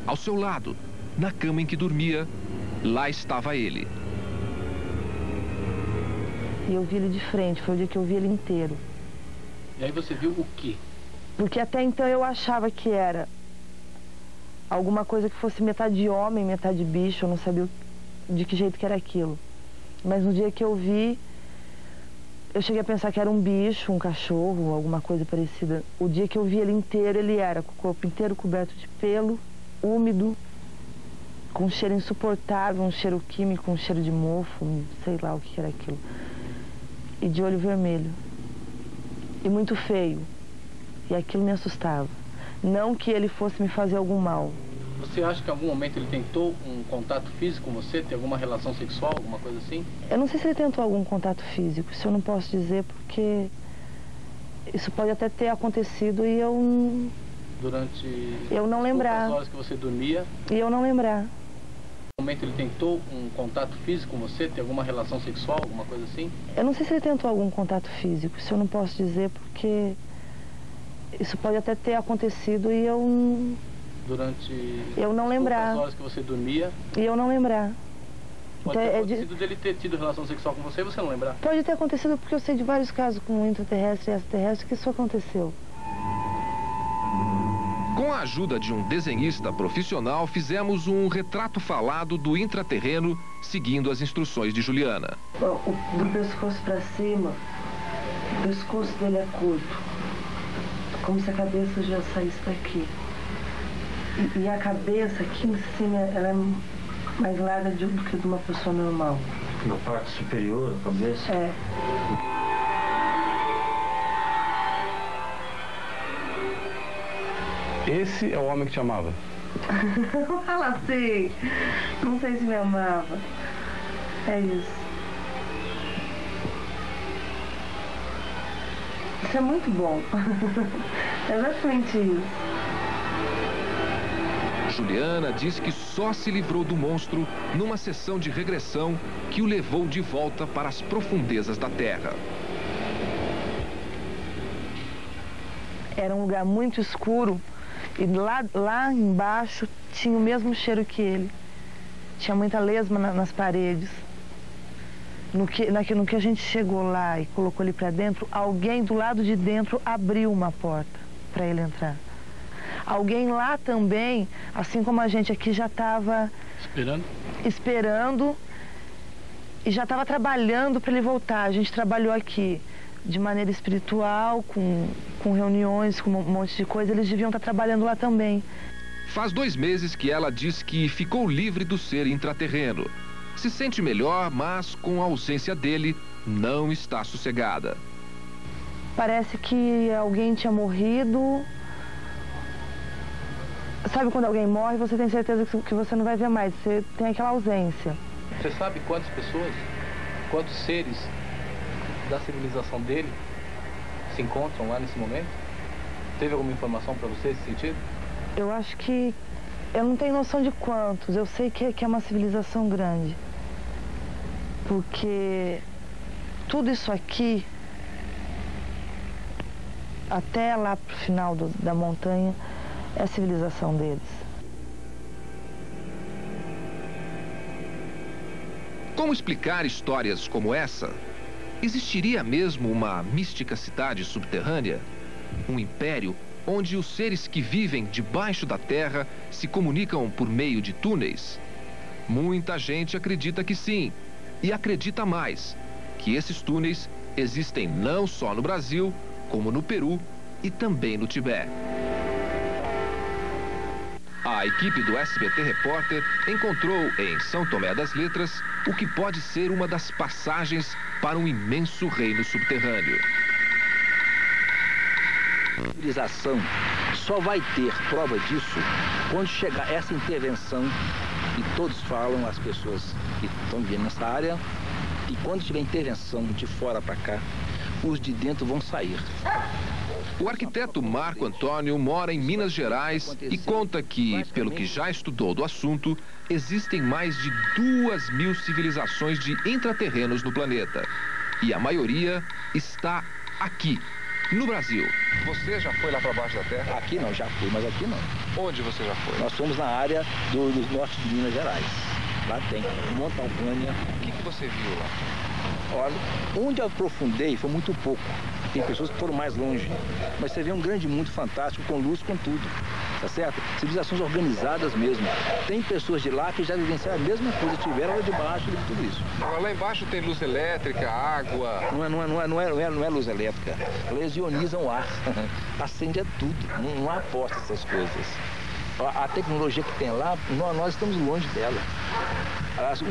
Ao seu lado, na cama em que dormia, lá estava ele. E eu vi ele de frente, foi o dia que eu vi ele inteiro. E aí você viu o quê? Porque até então eu achava que era alguma coisa que fosse metade homem, metade bicho, eu não sabia de que jeito que era aquilo. Mas no dia que eu vi, eu cheguei a pensar que era um bicho, um cachorro, alguma coisa parecida. O dia que eu vi ele inteiro, ele era com o corpo inteiro coberto de pelo, úmido, com um cheiro insuportável, um cheiro químico, um cheiro de mofo, sei lá o que era aquilo. E de olho vermelho. E muito feio. E aquilo me assustava. Não que ele fosse me fazer algum mal. Você acha que em algum momento ele tentou um contato físico com você? Tem alguma relação sexual, alguma coisa assim? Eu não sei se ele tentou algum contato físico. Isso eu não posso dizer porque isso pode até ter acontecido e eu... Durante... Eu não lembrar. As horas que você dormia? E eu não lembrar. Em algum momento ele tentou um contato físico com você? Tem alguma relação sexual, alguma coisa assim? Eu não sei se ele tentou algum contato físico. Isso eu não posso dizer porque isso pode até ter acontecido e eu... Durante... Eu não lembrar. As horas que você dormia? E eu não lembrar. Pode ter acontecido dele ter tido relação sexual com você e você não lembrar? Pode ter acontecido porque eu sei de vários casos com intraterrestre e extraterrestre que isso aconteceu. Com a ajuda de um desenhista profissional, fizemos um retrato falado do intraterreno, seguindo as instruções de Juliana. Bom, do pescoço para cima, o pescoço dele é curto, como se a cabeça já saísse daqui. E a cabeça aqui em cima, ela é mais larga do que de uma pessoa normal. Na parte superior da cabeça? É. Esse é o homem que te amava? Não fala assim. Não sei se me amava. É isso. Isso é muito bom. Elefantinho. Juliana diz que só se livrou do monstro numa sessão de regressão que o levou de volta para as profundezas da terra. Era um lugar muito escuro e lá embaixo tinha o mesmo cheiro que ele. Tinha muita lesma nas paredes. No que a gente chegou lá e colocou ele para dentro, alguém do lado de dentro abriu uma porta para ele entrar. Alguém lá também, assim como a gente aqui, já estava esperando e já estava trabalhando para ele voltar. A gente trabalhou aqui de maneira espiritual, com reuniões, com um monte de coisa. Eles deviam estar trabalhando lá também. Faz 2 meses que ela diz que ficou livre do ser intraterreno. Se sente melhor, mas com a ausência dele, não está sossegada. Parece que alguém tinha morrido. Sabe quando alguém morre, você tem certeza que você não vai ver mais, você tem aquela ausência. Você sabe quantas pessoas, quantos seres da civilização dele se encontram lá nesse momento? Teve alguma informação para você nesse sentido? Eu acho que... eu não tenho noção de quantos, eu sei que é uma civilização grande. Porque tudo isso aqui, até lá pro final da montanha, é a civilização deles. Como explicar histórias como essa? Existiria mesmo uma mística cidade subterrânea? Um império onde os seres que vivem debaixo da terra se comunicam por meio de túneis? Muita gente acredita que sim, e acredita mais, que esses túneis existem não só no Brasil, como no Peru e também no Tibete. A equipe do SBT Repórter encontrou em São Tomé das Letras o que pode ser uma das passagens para um imenso reino subterrâneo. A civilização só vai ter prova disso quando chegar essa intervenção, e todos falam, as pessoas que estão vivendo nessa área, e quando tiver intervenção de fora para cá, os de dentro vão sair. O arquiteto Marco Antônio mora em Minas Gerais e conta que, pelo que já estudou do assunto, existem mais de 2.000 civilizações de intraterrenos no planeta. E a maioria está aqui, no Brasil. Você já foi lá para baixo da terra? Aqui não, já fui, mas aqui não. Onde você já foi? Nós fomos na área do norte de Minas Gerais. Lá tem Montalvânia. O que você viu lá? Olha, onde eu aprofundei foi muito pouco. Tem pessoas que foram mais longe. Mas você vê um grande mundo fantástico, com luz, com tudo. Tá certo? Civilizações organizadas mesmo. Tem pessoas de lá que já vivenciaram a mesma coisa, tiveram lá de baixo de tudo isso. Agora, lá embaixo tem luz elétrica, água... Não é luz elétrica. Eles ionizam o ar. Acende tudo. Não há aposta essas coisas. A tecnologia que tem lá, nós estamos longe dela.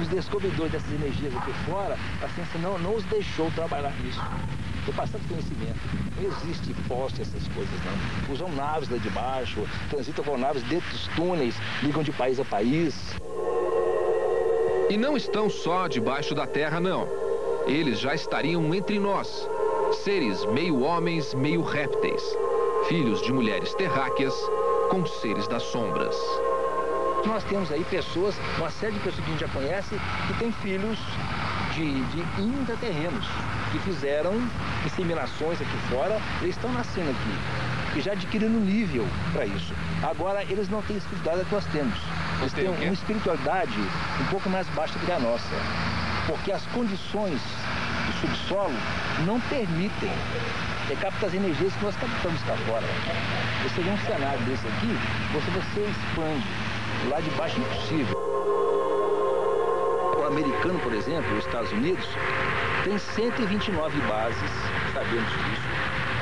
Os descobridores dessas energias aqui fora, a ciência não os deixou trabalhar nisso. Tem bastante conhecimento. Não existe poste, essas coisas, não. Usam naves lá de baixo, transitam com naves dentro dos túneis, ligam de país a país. E não estão só debaixo da terra, não. Eles já estariam entre nós. Seres meio homens, meio répteis. Filhos de mulheres terráqueas com seres das sombras. Nós temos aí pessoas, uma série de pessoas que a gente já conhece, que têm filhos de intraterrenos, que fizeram inseminações aqui fora, eles estão nascendo aqui, e já adquiriram nível para isso. Agora, eles não têm a espiritualidade que nós temos. Eles têm uma espiritualidade um pouco mais baixa do que a nossa, porque as condições do subsolo não permitem captar as energias que nós captamos cá fora. Você vê um cenário desse aqui, você expande. Lá de baixo é impossível. O americano, por exemplo, os Estados Unidos, tem 129 bases, sabemos disso,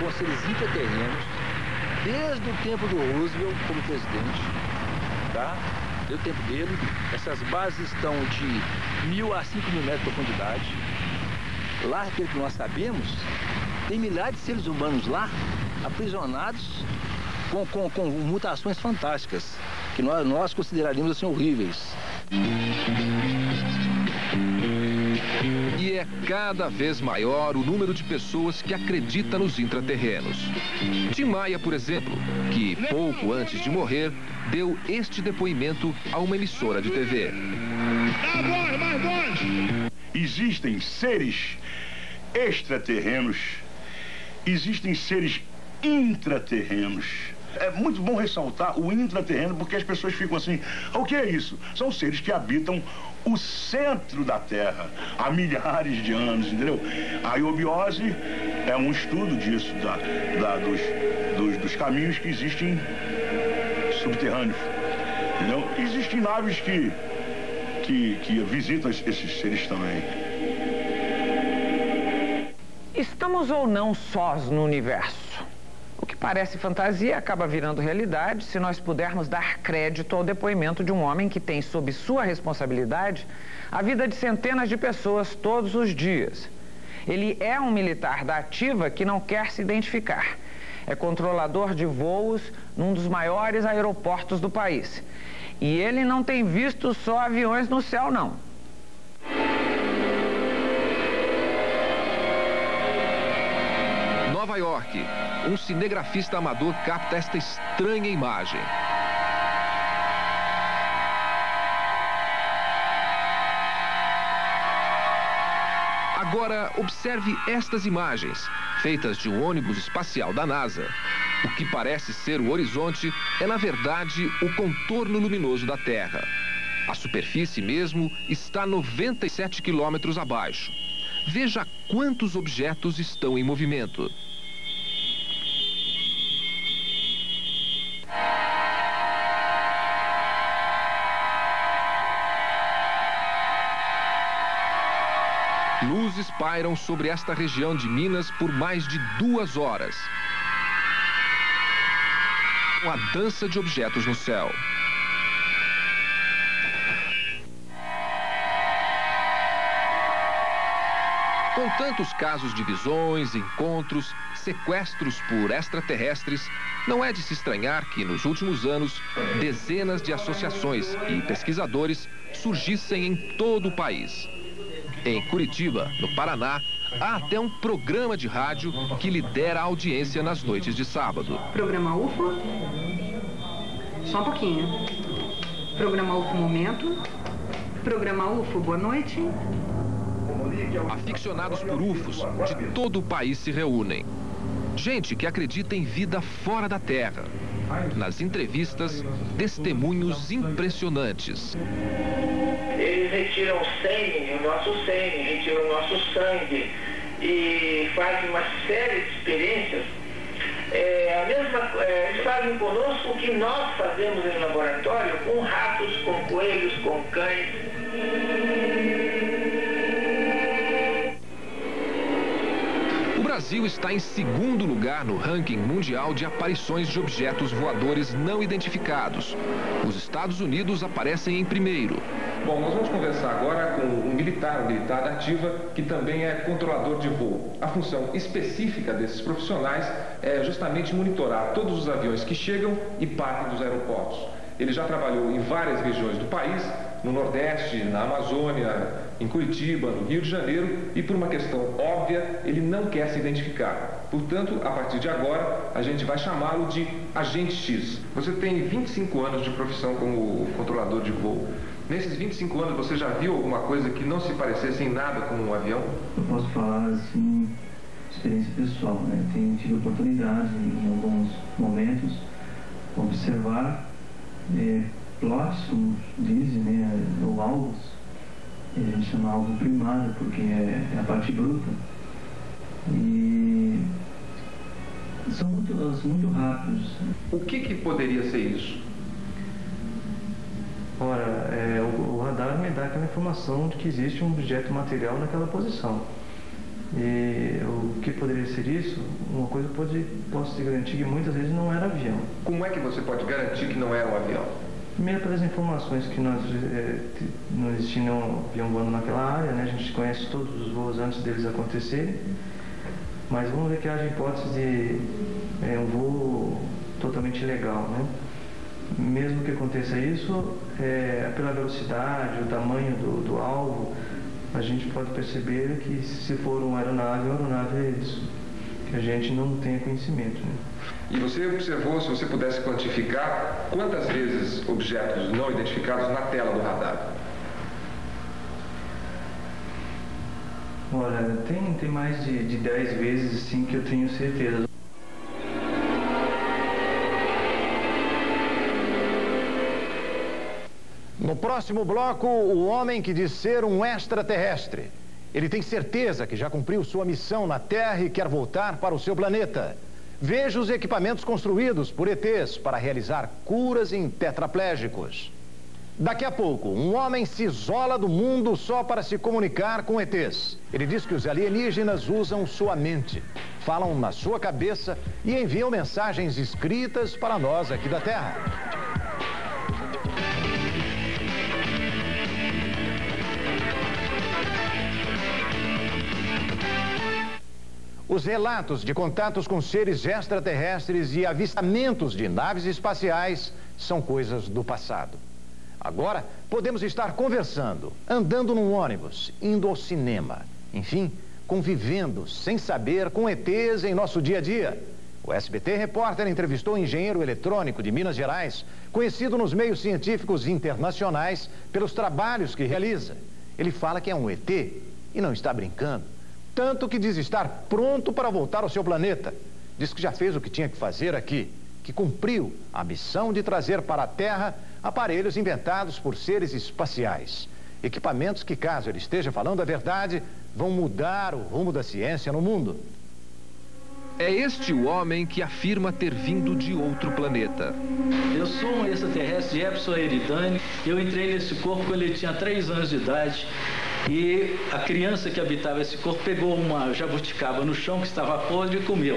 com seres intraterrenos, desde o tempo do Roosevelt como presidente, tá? Desde o tempo dele, essas bases estão de 1.000 a 5.000 metros de profundidade. Lá, pelo que nós sabemos, tem milhares de seres humanos lá, aprisionados com mutações fantásticas, que nós consideraríamos assim horríveis. E é é cada vez maior o número de pessoas que acredita nos intraterrenos. Tim Maia, por exemplo, que pouco antes de morrer, deu este depoimento a uma emissora de TV. Mais voz! Existem seres extraterrenos, existem seres intraterrenos. É muito bom ressaltar o intraterreno, porque as pessoas ficam assim, o que é isso? São seres que habitam o centro da Terra há milhares de anos, entendeu? A iobiose é um estudo disso, dos caminhos que existem subterrâneos, entendeu? Existem naves que visitam esses seres também. Estamos ou não sós no universo? O que parece fantasia acaba virando realidade se nós pudermos dar crédito ao depoimento de um homem que tem sob sua responsabilidade a vida de centenas de pessoas todos os dias. Ele é um militar da ativa que não quer se identificar. É controlador de voos num dos maiores aeroportos do país. E ele não tem visto só aviões no céu, não. Nova York, um cinegrafista amador capta esta estranha imagem. Agora, observe estas imagens, feitas de um ônibus espacial da NASA. O que parece ser o horizonte é, na verdade, o contorno luminoso da Terra. A superfície mesmo está 97 quilômetros abaixo. Veja quantos objetos estão em movimento. Luzes pairam sobre esta região de Minas por mais de 2 horas. Uma dança de objetos no céu. Com tantos casos de visões, encontros, sequestros por extraterrestres, não é de se estranhar que, nos últimos anos, dezenas de associações e pesquisadores surgissem em todo o país. Em Curitiba, no Paraná, há até um programa de rádio que lidera a audiência nas noites de sábado. Programa UFO. Só um pouquinho. Programa UFO Momento. Programa UFO Boa Noite. Aficionados por UFOs de todo o país se reúnem. Gente que acredita em vida fora da Terra. Nas entrevistas, testemunhos impressionantes. Eles retiram o nosso sêmen, retiram o nosso sangue e fazem uma série de experiências. Eles fazem conosco o que nós fazemos em laboratório com ratos, com coelhos, com cães. O Brasil está em segundo lugar no ranking mundial de aparições de objetos voadores não identificados. Os Estados Unidos aparecem em primeiro. Bom, nós vamos conversar agora com um militar da ativa, que também é controlador de voo. A função específica desses profissionais é justamente monitorar todos os aviões que chegam e partem dos aeroportos. Ele já trabalhou em várias regiões do país, no Nordeste, na Amazônia, em Curitiba, no Rio de Janeiro, e por uma questão óbvia, ele não quer se identificar. Portanto, a partir de agora, a gente vai chamá-lo de Agente X. Você tem 25 anos de profissão como controlador de voo. Nesses 25 anos, você já viu alguma coisa que não se parecesse em nada com um avião? Eu posso falar, assim, experiência pessoal, né? Tenho tido oportunidade, em alguns momentos, observar plots, como dizem, né? Ou alvos. A gente chama alvo primário, porque é a parte bruta. E são muito rápidos. O que poderia ser isso? Ora, o radar me dá aquela informação de que existe um objeto material naquela posição. E o que poderia ser isso? Uma coisa posso te garantir que muitas vezes não era avião. Como é que você pode garantir que não era um avião? Primeiro, pelas informações que não existia nenhum avião voando naquela área, né? A gente conhece todos os voos antes deles acontecerem. Mas vamos ver que haja hipótese de um voo totalmente ilegal, né? Mesmo que aconteça isso, pela velocidade, o tamanho do alvo, a gente pode perceber que se for uma aeronave, a aeronave é isso, que a gente não tem conhecimento, né? E você observou, se você pudesse quantificar, quantas vezes objetos não identificados na tela do radar? Olha, tem mais de 10 vezes, sim, que eu tenho certeza. No próximo bloco, o homem que diz ser um extraterrestre. Ele tem certeza que já cumpriu sua missão na Terra e quer voltar para o seu planeta. Veja os equipamentos construídos por ETs para realizar curas em tetraplégicos. Daqui a pouco, um homem se isola do mundo só para se comunicar com ETs. Ele diz que os alienígenas usam sua mente, falam na sua cabeça e enviam mensagens escritas para nós aqui da Terra. Os relatos de contatos com seres extraterrestres e avistamentos de naves espaciais são coisas do passado. Agora, podemos estar conversando, andando num ônibus, indo ao cinema, enfim, convivendo sem saber com ETs em nosso dia a dia. O SBT Repórter entrevistou um engenheiro eletrônico de Minas Gerais, conhecido nos meios científicos internacionais pelos trabalhos que realiza. Ele fala que é um ET e não está brincando. Tanto que diz estar pronto para voltar ao seu planeta. Diz que já fez o que tinha que fazer aqui, que cumpriu a missão de trazer para a Terra aparelhos inventados por seres espaciais. Equipamentos que, caso ele esteja falando a verdade, vão mudar o rumo da ciência no mundo. É este o homem que afirma ter vindo de outro planeta. Eu sou um extraterrestre, Jefferson Eridani. Eu entrei nesse corpo quando ele tinha 3 anos de idade. E a criança que habitava esse corpo pegou uma jabuticaba no chão que estava podre e comeu.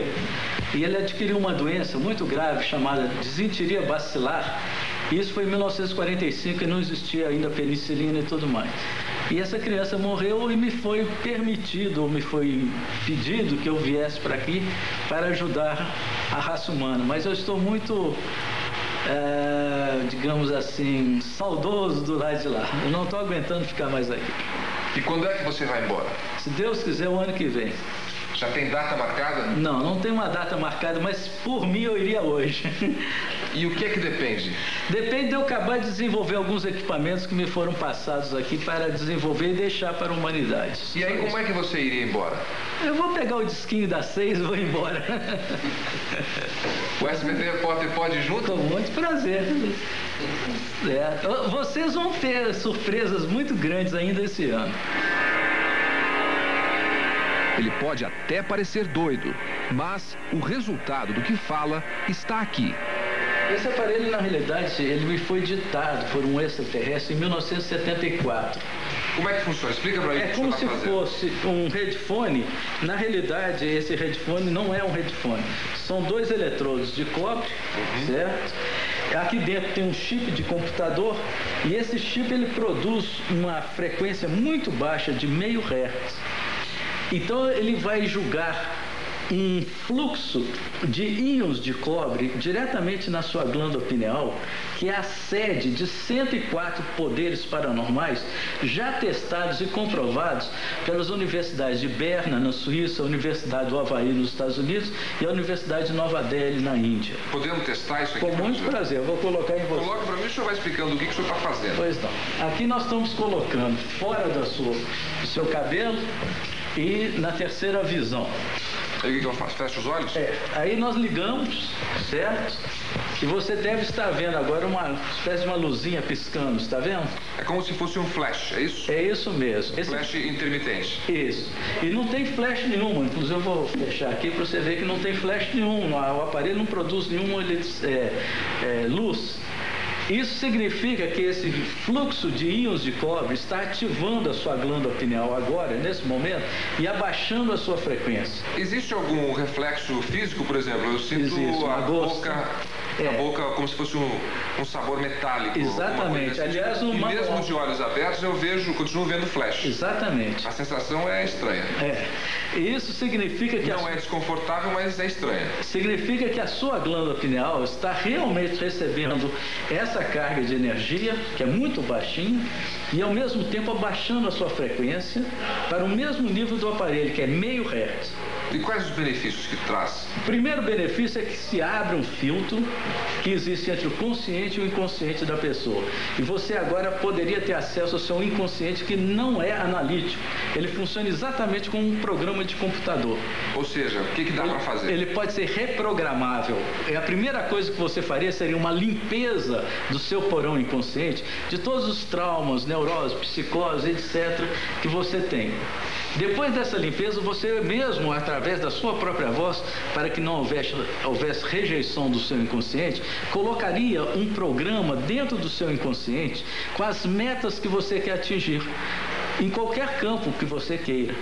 E ele adquiriu uma doença muito grave chamada disenteria bacilar. Isso foi em 1945 e não existia ainda penicilina e tudo mais. E essa criança morreu e me foi permitido, ou me foi pedido que eu viesse para aqui para ajudar a raça humana. Mas eu estou muito, digamos assim, saudoso do lado de lá. Eu não estou aguentando ficar mais aqui. E quando é que você vai embora? Se Deus quiser, o ano que vem. Já tem data marcada? Não, não tem uma data marcada, mas por mim eu iria hoje. E o que é que depende? Depende de eu acabar de desenvolver alguns equipamentos que me foram passados aqui para desenvolver e deixar para a humanidade. E aí como é que você iria embora? Eu vou pegar o disquinho das 6 e vou embora. O SBT Repórter pode ir junto? Com muito prazer. Vocês vão ter surpresas muito grandes ainda esse ano. Ele pode até parecer doido, mas o resultado do que fala está aqui. Esse aparelho, na realidade, ele me foi ditado por um extraterrestre em 1974. Como é que funciona? Explica pra mim. É como se fosse um headphone. Na realidade, esse headphone não é um headphone. São 2 eletrodos de cobre, certo? Aqui dentro tem um chip de computador e esse chip ele produz uma frequência muito baixa de meio Hz. Então ele vai julgar um fluxo de íons de cobre diretamente na sua glândula pineal, que é a sede de 104 poderes paranormais já testados e comprovados pelas universidades de Berna, na Suíça, a Universidade do Havaí, nos Estados Unidos, e a Universidade de Nova Delhi, na Índia. Podemos testar isso aqui? Com muito prazer, eu vou colocar em você. Coloca para mim, o senhor vai explicando o que o senhor está fazendo. Pois não. Aqui nós estamos colocando fora do seu cabelo e na terceira visão. Aí o que eu faço? Fecha os olhos? Aí nós ligamos, certo? E você deve estar vendo agora uma espécie de uma luzinha piscando, está vendo? É como se fosse um flash, é isso? É isso mesmo. Flash intermitente. Isso. E não tem flash nenhuma, inclusive eu vou fechar aqui para você ver que não tem flash nenhum, o aparelho não produz nenhuma luz. Isso significa que esse fluxo de íons de cobre está ativando a sua glândula pineal agora, nesse momento, e abaixando a sua frequência. Existe algum reflexo físico, por exemplo? Eu sinto a boca... A boca como se fosse um sabor metálico. Exatamente. Aliás, e mesmo de olhos abertos eu continuo vendo flash. Exatamente. A sensação é estranha. Isso significa que... Não é desconfortável, mas é estranha. Significa que a sua glândula pineal está realmente recebendo essa carga de energia, que é muito baixinha, e ao mesmo tempo abaixando a sua frequência para o mesmo nível do aparelho, que é meio hertz. E quais os benefícios que traz? O primeiro benefício é que se abre um filtro que existe entre o consciente e o inconsciente da pessoa. E você agora poderia ter acesso ao seu inconsciente, que não é analítico. Ele funciona exatamente como um programa de computador. Ou seja, o que dá para fazer? Ele pode ser reprogramável. A primeira coisa que você faria seria uma limpeza do seu porão inconsciente, de todos os traumas, neuroses, psicoses, etc., que você tem. Depois dessa limpeza, você mesmo, através da sua própria voz, para que não houvesse rejeição do seu inconsciente, colocaria um programa dentro do seu inconsciente com as metas que você quer atingir, em qualquer campo que você queira.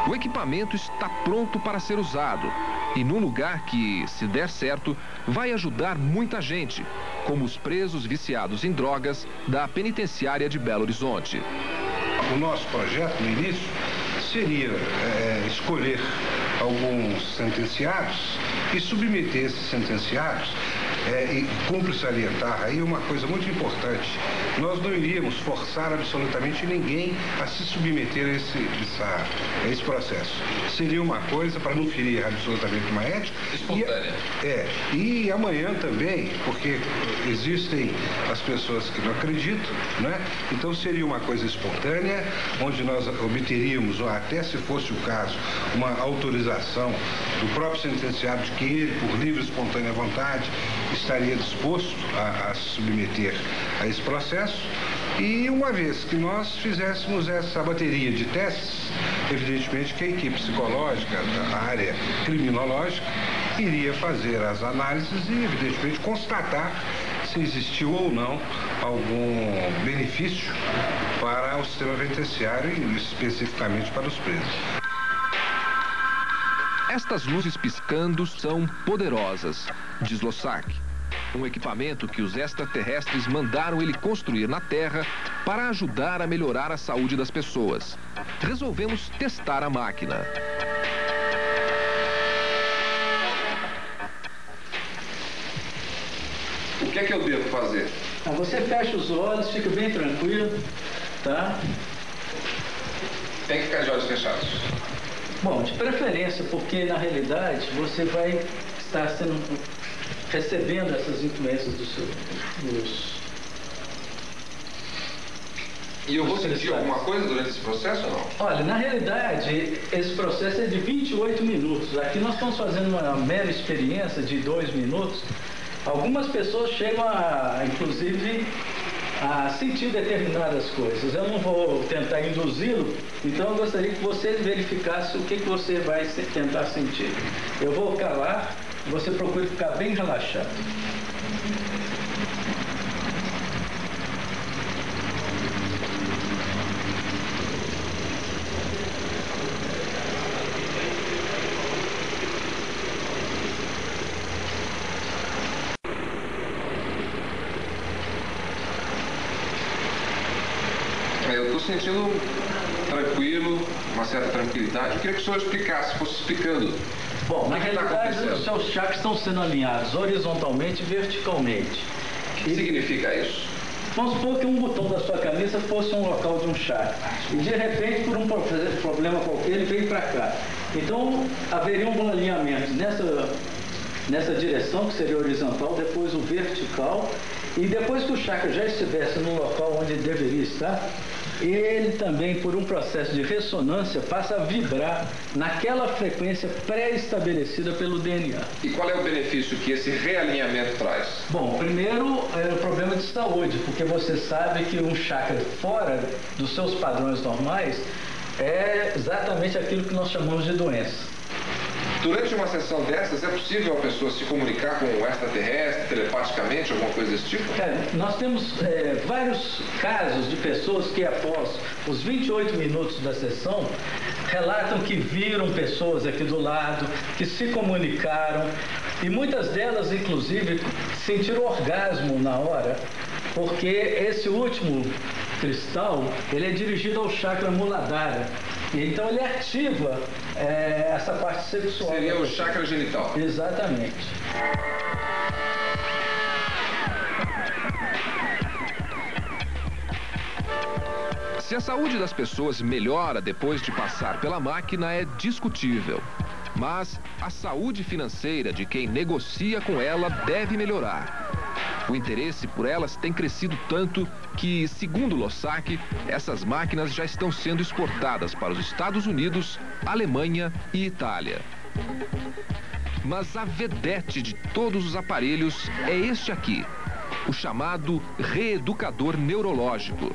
O equipamento está pronto para ser usado e num lugar que, se der certo, vai ajudar muita gente, como os presos viciados em drogas da penitenciária de Belo Horizonte. O nosso projeto, no início, seria escolher alguns sentenciados e submeter esses sentenciados, e cumpre salientar aí uma coisa muito importante. Nós não iríamos forçar absolutamente ninguém a se submeter a esse processo. Seria uma coisa para não ferir absolutamente uma ética. Espontânea. E amanhã também, porque existem as pessoas que não acreditam, né? Então seria uma coisa espontânea, onde nós obteríamos, ou até se fosse o caso, uma autorização do próprio sentenciado de que ele, por livre e espontânea vontade, estaria disposto a se submeter a esse processo. E uma vez que nós fizéssemos essa bateria de testes, evidentemente que a equipe psicológica, a área criminológica, iria fazer as análises e, evidentemente, constatar se existiu ou não algum benefício para o sistema penitenciário e especificamente para os presos. Estas luzes piscando são poderosas, diz Lossac. Um equipamento que os extraterrestres mandaram ele construir na Terra para ajudar a melhorar a saúde das pessoas. Resolvemos testar a máquina. O que é que eu devo fazer? Você fecha os olhos, fica bem tranquilo, tá? Tem que ficar de olhos fechados. Bom, de preferência, porque na realidade você vai estar recebendo essas influências dos E eu vou sentir alguma coisa durante esse processo ou não? Olha, na realidade, esse processo é de 28 minutos. Aqui nós estamos fazendo uma mera experiência de 2 minutos. Algumas pessoas chegam inclusive, a sentir determinadas coisas. Eu não vou tentar induzi-lo, então eu gostaria que você verificasse o que você vai tentar sentir. Eu vou calar, você procure ficar bem relaxado. Eu estou sentindo tranquilo, uma certa tranquilidade. Eu queria que o senhor explicasse, fosse explicando. Bom, na realidade, os seus chakras estão sendo alinhados horizontalmente e verticalmente. O que significa isso? Vamos supor que um botão da sua camisa fosse um local de um chakra. E de repente, por um problema qualquer, ele veio para cá. Então, haveria um bom alinhamento nessa direção, que seria horizontal, depois o vertical. E depois que o chakra já estivesse no local onde ele deveria estar, ele também, por um processo de ressonância, passa a vibrar naquela frequência pré-estabelecida pelo DNA. E qual é o benefício que esse realinhamento traz? Bom, primeiro é o problema de saúde, porque você sabe que um chakra fora dos seus padrões normais é exatamente aquilo que nós chamamos de doença. Durante uma sessão dessas, é possível a pessoa se comunicar com um extraterrestre, telepaticamente, alguma coisa desse tipo? Nós temos vários casos de pessoas que, após os 28 minutos da sessão, relatam que viram pessoas aqui do lado, que se comunicaram, e muitas delas, inclusive, sentiram orgasmo na hora, porque esse último cristal, ele é dirigido ao chakra Muladhara. Então ele ativa essa parte sexual. Seria o chakra genital. Exatamente. Se a saúde das pessoas melhora depois de passar pela máquina é discutível. Mas a saúde financeira de quem negocia com ela deve melhorar. O interesse por elas tem crescido tanto que, segundo Lossack, essas máquinas já estão sendo exportadas para os Estados Unidos, Alemanha e Itália. Mas a vedete de todos os aparelhos é este aqui, o chamado reeducador neurológico.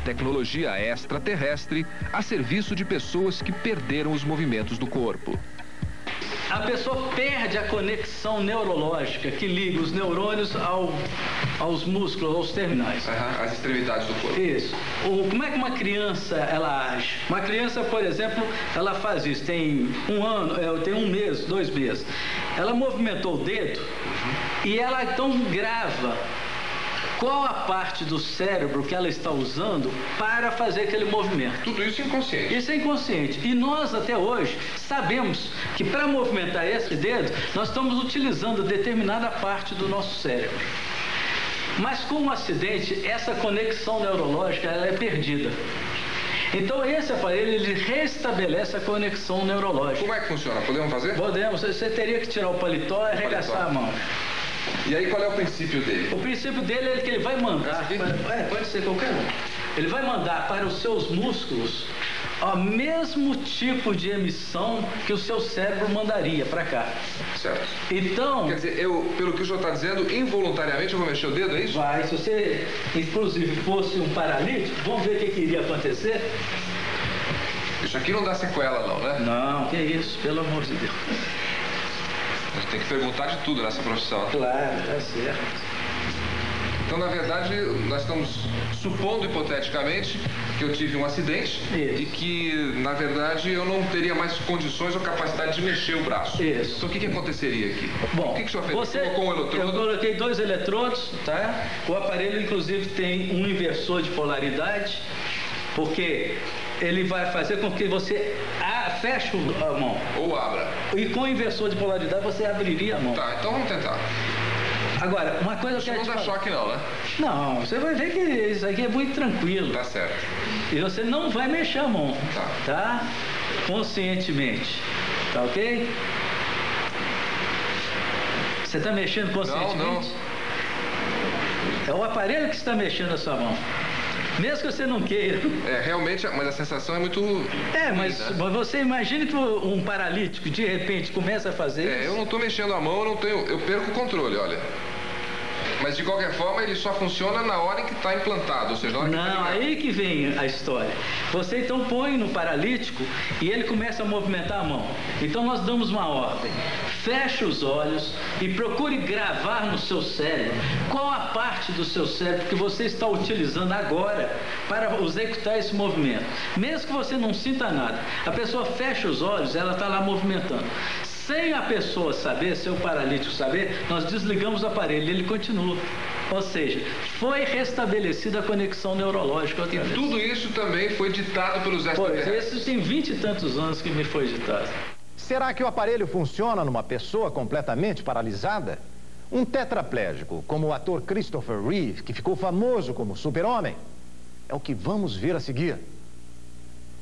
Tecnologia extraterrestre a serviço de pessoas que perderam os movimentos do corpo. A pessoa perde a conexão neurológica que liga os neurônios aos músculos, aos terminais. As extremidades do corpo. Isso. Como é que uma criança ela age? Uma criança, por exemplo, ela faz isso, tem um ano, tem um mês, 2 meses. Ela movimentou o dedo e ela então grava qual a parte do cérebro que ela está usando para fazer aquele movimento. Tudo isso inconsciente. Isso é inconsciente. E nós, até hoje, sabemos que para movimentar esse dedo, nós estamos utilizando determinada parte do nosso cérebro. Mas com um acidente, essa conexão neurológica ela é perdida. Então esse aparelho ele restabelece a conexão neurológica. Como é que funciona? Podemos fazer? Podemos. Você teria que tirar o paletó e arregaçar a mão. E aí qual é o princípio dele? O princípio dele é que ele vai mandar, pode ser qualquer um, ele vai mandar para os seus músculos o mesmo tipo de emissão que o seu cérebro mandaria para cá. Certo. Então... Quer dizer, pelo que o senhor está dizendo, involuntariamente eu vou mexer o dedo, é isso? Vai. Se você, inclusive, fosse um paralítico, vamos ver o que iria acontecer? Isso aqui não dá sequela não, né? Não, que isso, pelo amor de Deus. A gente tem que perguntar de tudo nessa profissão. Claro, tá certo. Então, na verdade, nós estamos supondo, hipoteticamente, que eu tive um acidente e que, na verdade, eu não teria mais condições ou capacidade de mexer o braço. Isso. Então, o que aconteceria aqui? Bom, o que o senhor fez? Você colocou um eletrodo? Eu coloquei 2 eletrodos, tá? O aparelho, inclusive, tem um inversor de polaridade, porque ele vai fazer com que você feche a mão. Ou abra. E com o inversor de polaridade você abriria a mão. Tá, então vamos tentar. Agora, uma coisa que não dá choque não, né? Não, você vai ver que isso aqui é muito tranquilo. Tá certo. E você não vai mexer a mão, tá? Conscientemente, tá ok? Você está mexendo conscientemente? Não. É o aparelho que está mexendo a sua mão. Mesmo que você não queira. Realmente, mas a sensação é muito... mas você imagina que um paralítico de repente começa a fazer isso. Eu não estou mexendo a mão, eu perco o controle, olha. Mas de qualquer forma ele só funciona na hora em que está implantado, ou seja, na hora que Não, aí que vem a história. Você então põe no paralítico e ele começa a movimentar a mão. Então nós damos uma ordem. Feche os olhos e procure gravar no seu cérebro qual a parte do seu cérebro que você está utilizando agora para executar esse movimento. Mesmo que você não sinta nada, a pessoa fecha os olhos, ela está lá movimentando. Sem a pessoa saber, sem o paralítico saber, nós desligamos o aparelho e ele continua. Ou seja, foi restabelecida a conexão neurológica outra vez. E tudo isso também foi ditado pelos extraterrestres? Pois, isso tem 20 e tantos anos que me foi ditado. Será que o aparelho funciona numa pessoa completamente paralisada? Um tetraplégico, como o ator Christopher Reeve, que ficou famoso como Super-Homem? É o que vamos ver a seguir.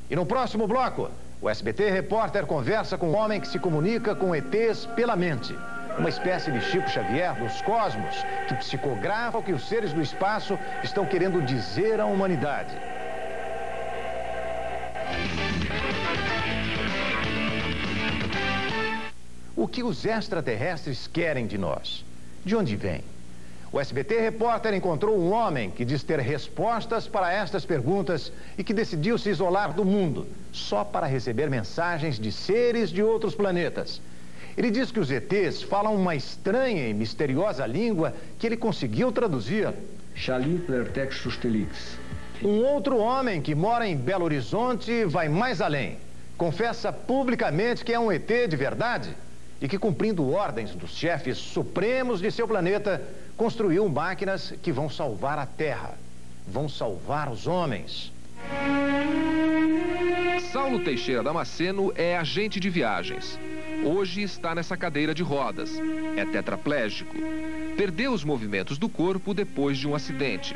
E no próximo bloco, o SBT Repórter conversa com um homem que se comunica com ETs pela mente. Uma espécie de Chico Xavier dos cosmos, que psicografa o que os seres do espaço estão querendo dizer à humanidade. O que os extraterrestres querem de nós? De onde vem? O SBT Repórter encontrou um homem que diz ter respostas para estas perguntas e que decidiu se isolar do mundo, só para receber mensagens de seres de outros planetas. Ele diz que os ETs falam uma estranha e misteriosa língua que ele conseguiu traduzir. Um outro homem que mora em Belo Horizonte vai mais além. Confessa publicamente que é um ET de verdade e que, cumprindo ordens dos chefes supremos de seu planeta, construiu máquinas que vão salvar a Terra, vão salvar os homens. Saulo Teixeira Damasceno é agente de viagens. Hoje está nessa cadeira de rodas. É tetraplégico. Perdeu os movimentos do corpo depois de um acidente.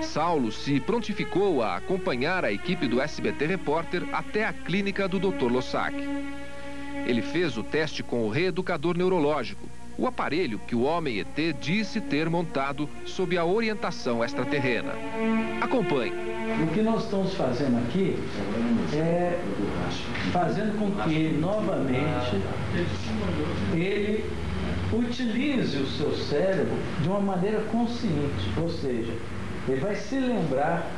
Saulo se prontificou a acompanhar a equipe do SBT Repórter até a clínica do Dr. Lossac. Ele fez o teste com o reeducador neurológico, o aparelho que o homem ET disse ter montado sob a orientação extraterrena. Acompanhe. O que nós estamos fazendo aqui é fazendo com que ele, novamente, ele utilize o seu cérebro de uma maneira consciente, ou seja, ele vai se lembrar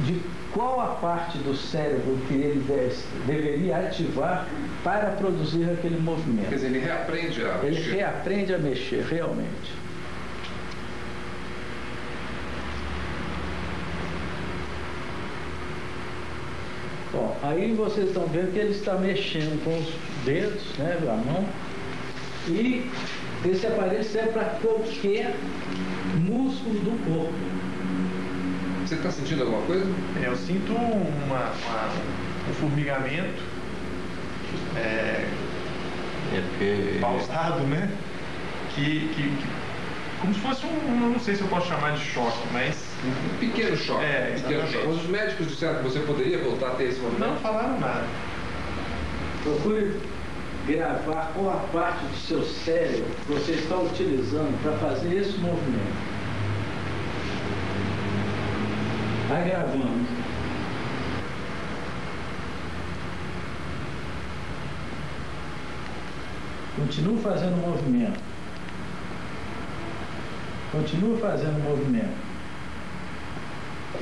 de qual a parte do cérebro que ele deveria ativar para produzir aquele movimento. Quer dizer, ele reaprende a mexer. Ele reaprende a mexer, realmente. Bom, aí vocês estão vendo que ele está mexendo com os dedos, né, a mão, e esse aparelho serve para qualquer músculo do corpo. Você está sentindo alguma coisa? Eu sinto um formigamento pausado, né? Que como se fosse não sei se eu posso chamar de choque, mas... Um pequeno choque. Pequeno choque. Os médicos disseram que você poderia voltar a ter esse movimento? Não falaram nada. Procure gravar qual a parte do seu cérebro que você está utilizando para fazer esse movimento. Vai gravando. Continua fazendo o movimento. Continua fazendo o movimento.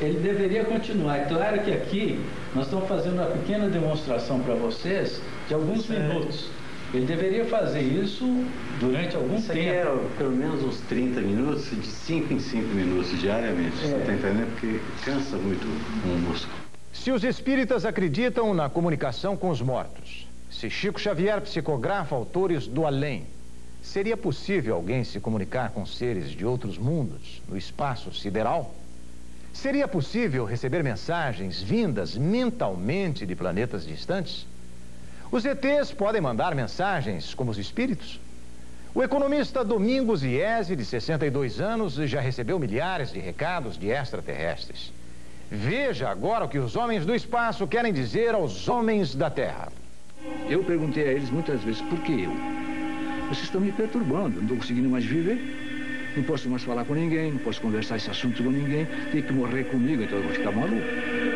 Ele deveria continuar. É claro que aqui nós estamos fazendo uma pequena demonstração para vocês de alguns minutos. Ele deveria fazer isso durante algum tempo. Isso aqui é pelo menos uns 30 minutos, de 5 em 5 minutos diariamente. Você está entendendo? Porque cansa muito o músculo. Se os espíritas acreditam na comunicação com os mortos, se Chico Xavier psicografa autores do além, seria possível alguém se comunicar com seres de outros mundos, no espaço sideral? Seria possível receber mensagens vindas mentalmente de planetas distantes? Os ETs podem mandar mensagens como os espíritos? O economista Domingos Iese, de 62 anos, já recebeu milhares de recados de extraterrestres. Veja agora o que os homens do espaço querem dizer aos homens da Terra. Eu perguntei a eles muitas vezes, por que eu? Vocês estão me perturbando, não estou conseguindo mais viver. Não posso mais falar com ninguém, não posso conversar esse assunto com ninguém. Tem que morrer comigo, então eu vou ficar maluco.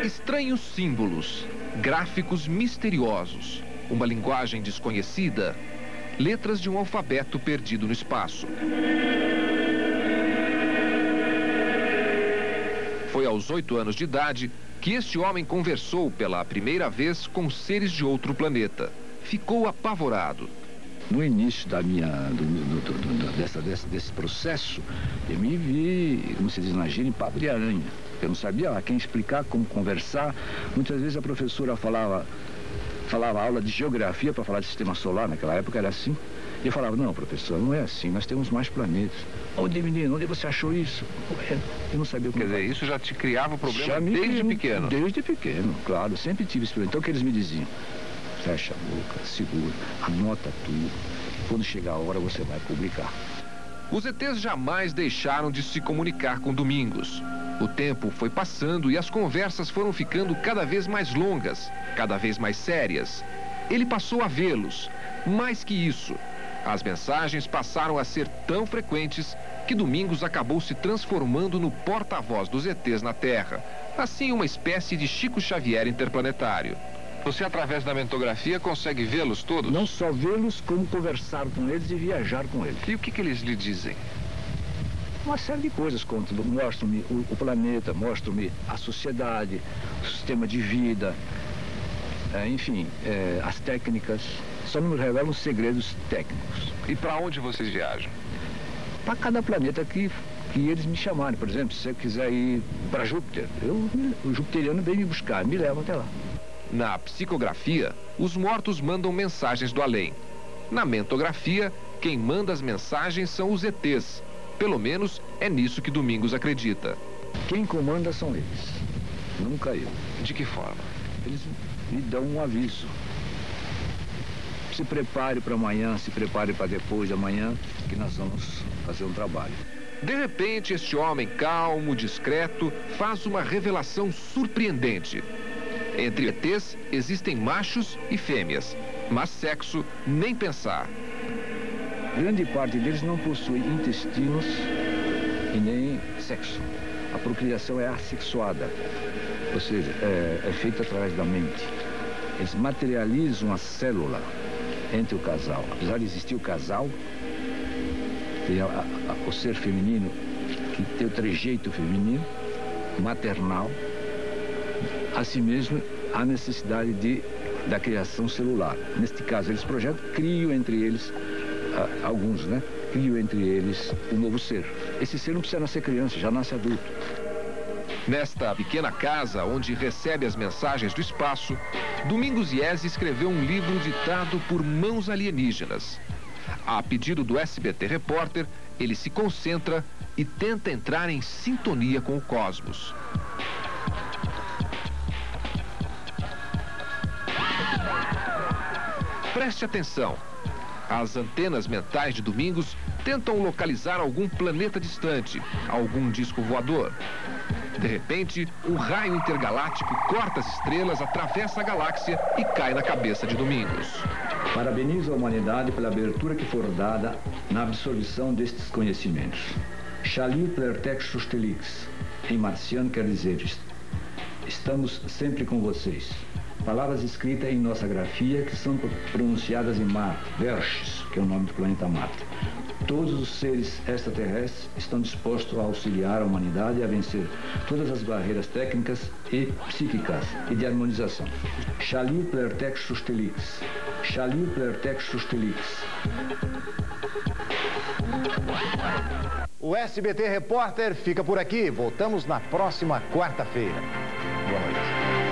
Estranhos símbolos, gráficos misteriosos, uma linguagem desconhecida, letras de um alfabeto perdido no espaço. Foi aos 8 anos de idade que este homem conversou pela primeira vez com seres de outro planeta. Ficou apavorado. No início da desse processo, eu me vi, como se diz na gíria, em papo de aranha. Eu não sabia a quem explicar, como conversar. Muitas vezes a professora falava aula de geografia para falar de sistema solar, naquela época era assim. E eu falava, não, professor, não é assim, nós temos mais planetas. Onde, menino, onde você achou isso? Eu não sabia o que. Quer dizer, isso já te criava problema desde pequeno? Desde pequeno, claro, sempre tive esse problema. Então o que eles me diziam? Fecha a boca, segura, anota tudo. Quando chegar a hora você vai publicar. Os ETs jamais deixaram de se comunicar com Domingos. O tempo foi passando e as conversas foram ficando cada vez mais longas, cada vez mais sérias. Ele passou a vê-los. Mais que isso, as mensagens passaram a ser tão frequentes que Domingos acabou se transformando no porta-voz dos ETs na Terra. Assim, uma espécie de Chico Xavier interplanetário. Você, através da mentografia, consegue vê-los todos? Não só vê-los, como conversar com eles e viajar com eles. E o que eles lhe dizem? Uma série de coisas. Mostram-me o planeta, mostram-me a sociedade, o sistema de vida, enfim, as técnicas. Só não revelam segredos técnicos. E para onde vocês viajam? Para cada planeta que eles me chamarem. Por exemplo, se eu quiser ir para Júpiter, o jupiteriano vem me buscar, me leva até lá. Na psicografia, os mortos mandam mensagens do além. Na mentografia, quem manda as mensagens são os ETs. Pelo menos é nisso que Domingos acredita. Quem comanda são eles, nunca eu. De que forma? Eles me dão um aviso. Se prepare para amanhã, se prepare para depois de amanhã, que nós vamos fazer um trabalho. De repente, este homem calmo, discreto, faz uma revelação surpreendente. Entre ETs existem machos e fêmeas, mas sexo nem pensar. Grande parte deles não possui intestinos e nem sexo. A procriação é assexuada, ou seja, é feita através da mente. Eles materializam a célula entre o casal. Apesar de existir o casal, tem o ser feminino que tem o trejeito feminino, maternal. Assim mesmo, há necessidade da criação celular. Neste caso, eles projetam, criam entre eles, alguns, né? Criam entre eles um novo ser. Esse ser não precisa nascer criança, já nasce adulto. Nesta pequena casa, onde recebe as mensagens do espaço, Domingos Iese escreveu um livro ditado por mãos alienígenas. A pedido do SBT Repórter, ele se concentra e tenta entrar em sintonia com o cosmos. Preste atenção. As antenas mentais de Domingos tentam localizar algum planeta distante, algum disco voador. De repente, um raio intergaláctico corta as estrelas, atravessa a galáxia e cai na cabeça de Domingos. Parabenizo a humanidade pela abertura que for dada na absorção destes conhecimentos. Shalir Plertex Sustelix, em marciano quer dizer, estamos sempre com vocês. Palavras escritas em nossa grafia que são pronunciadas em Marte, Verges, que é o nome do planeta Marte. Todos os seres extraterrestres estão dispostos a auxiliar a humanidade a vencer todas as barreiras técnicas e psíquicas e de harmonização. Shalir Plertex Sustelix. Shalir Plertex Sustelix. O SBT Repórter fica por aqui. Voltamos na próxima quarta-feira. Boa noite.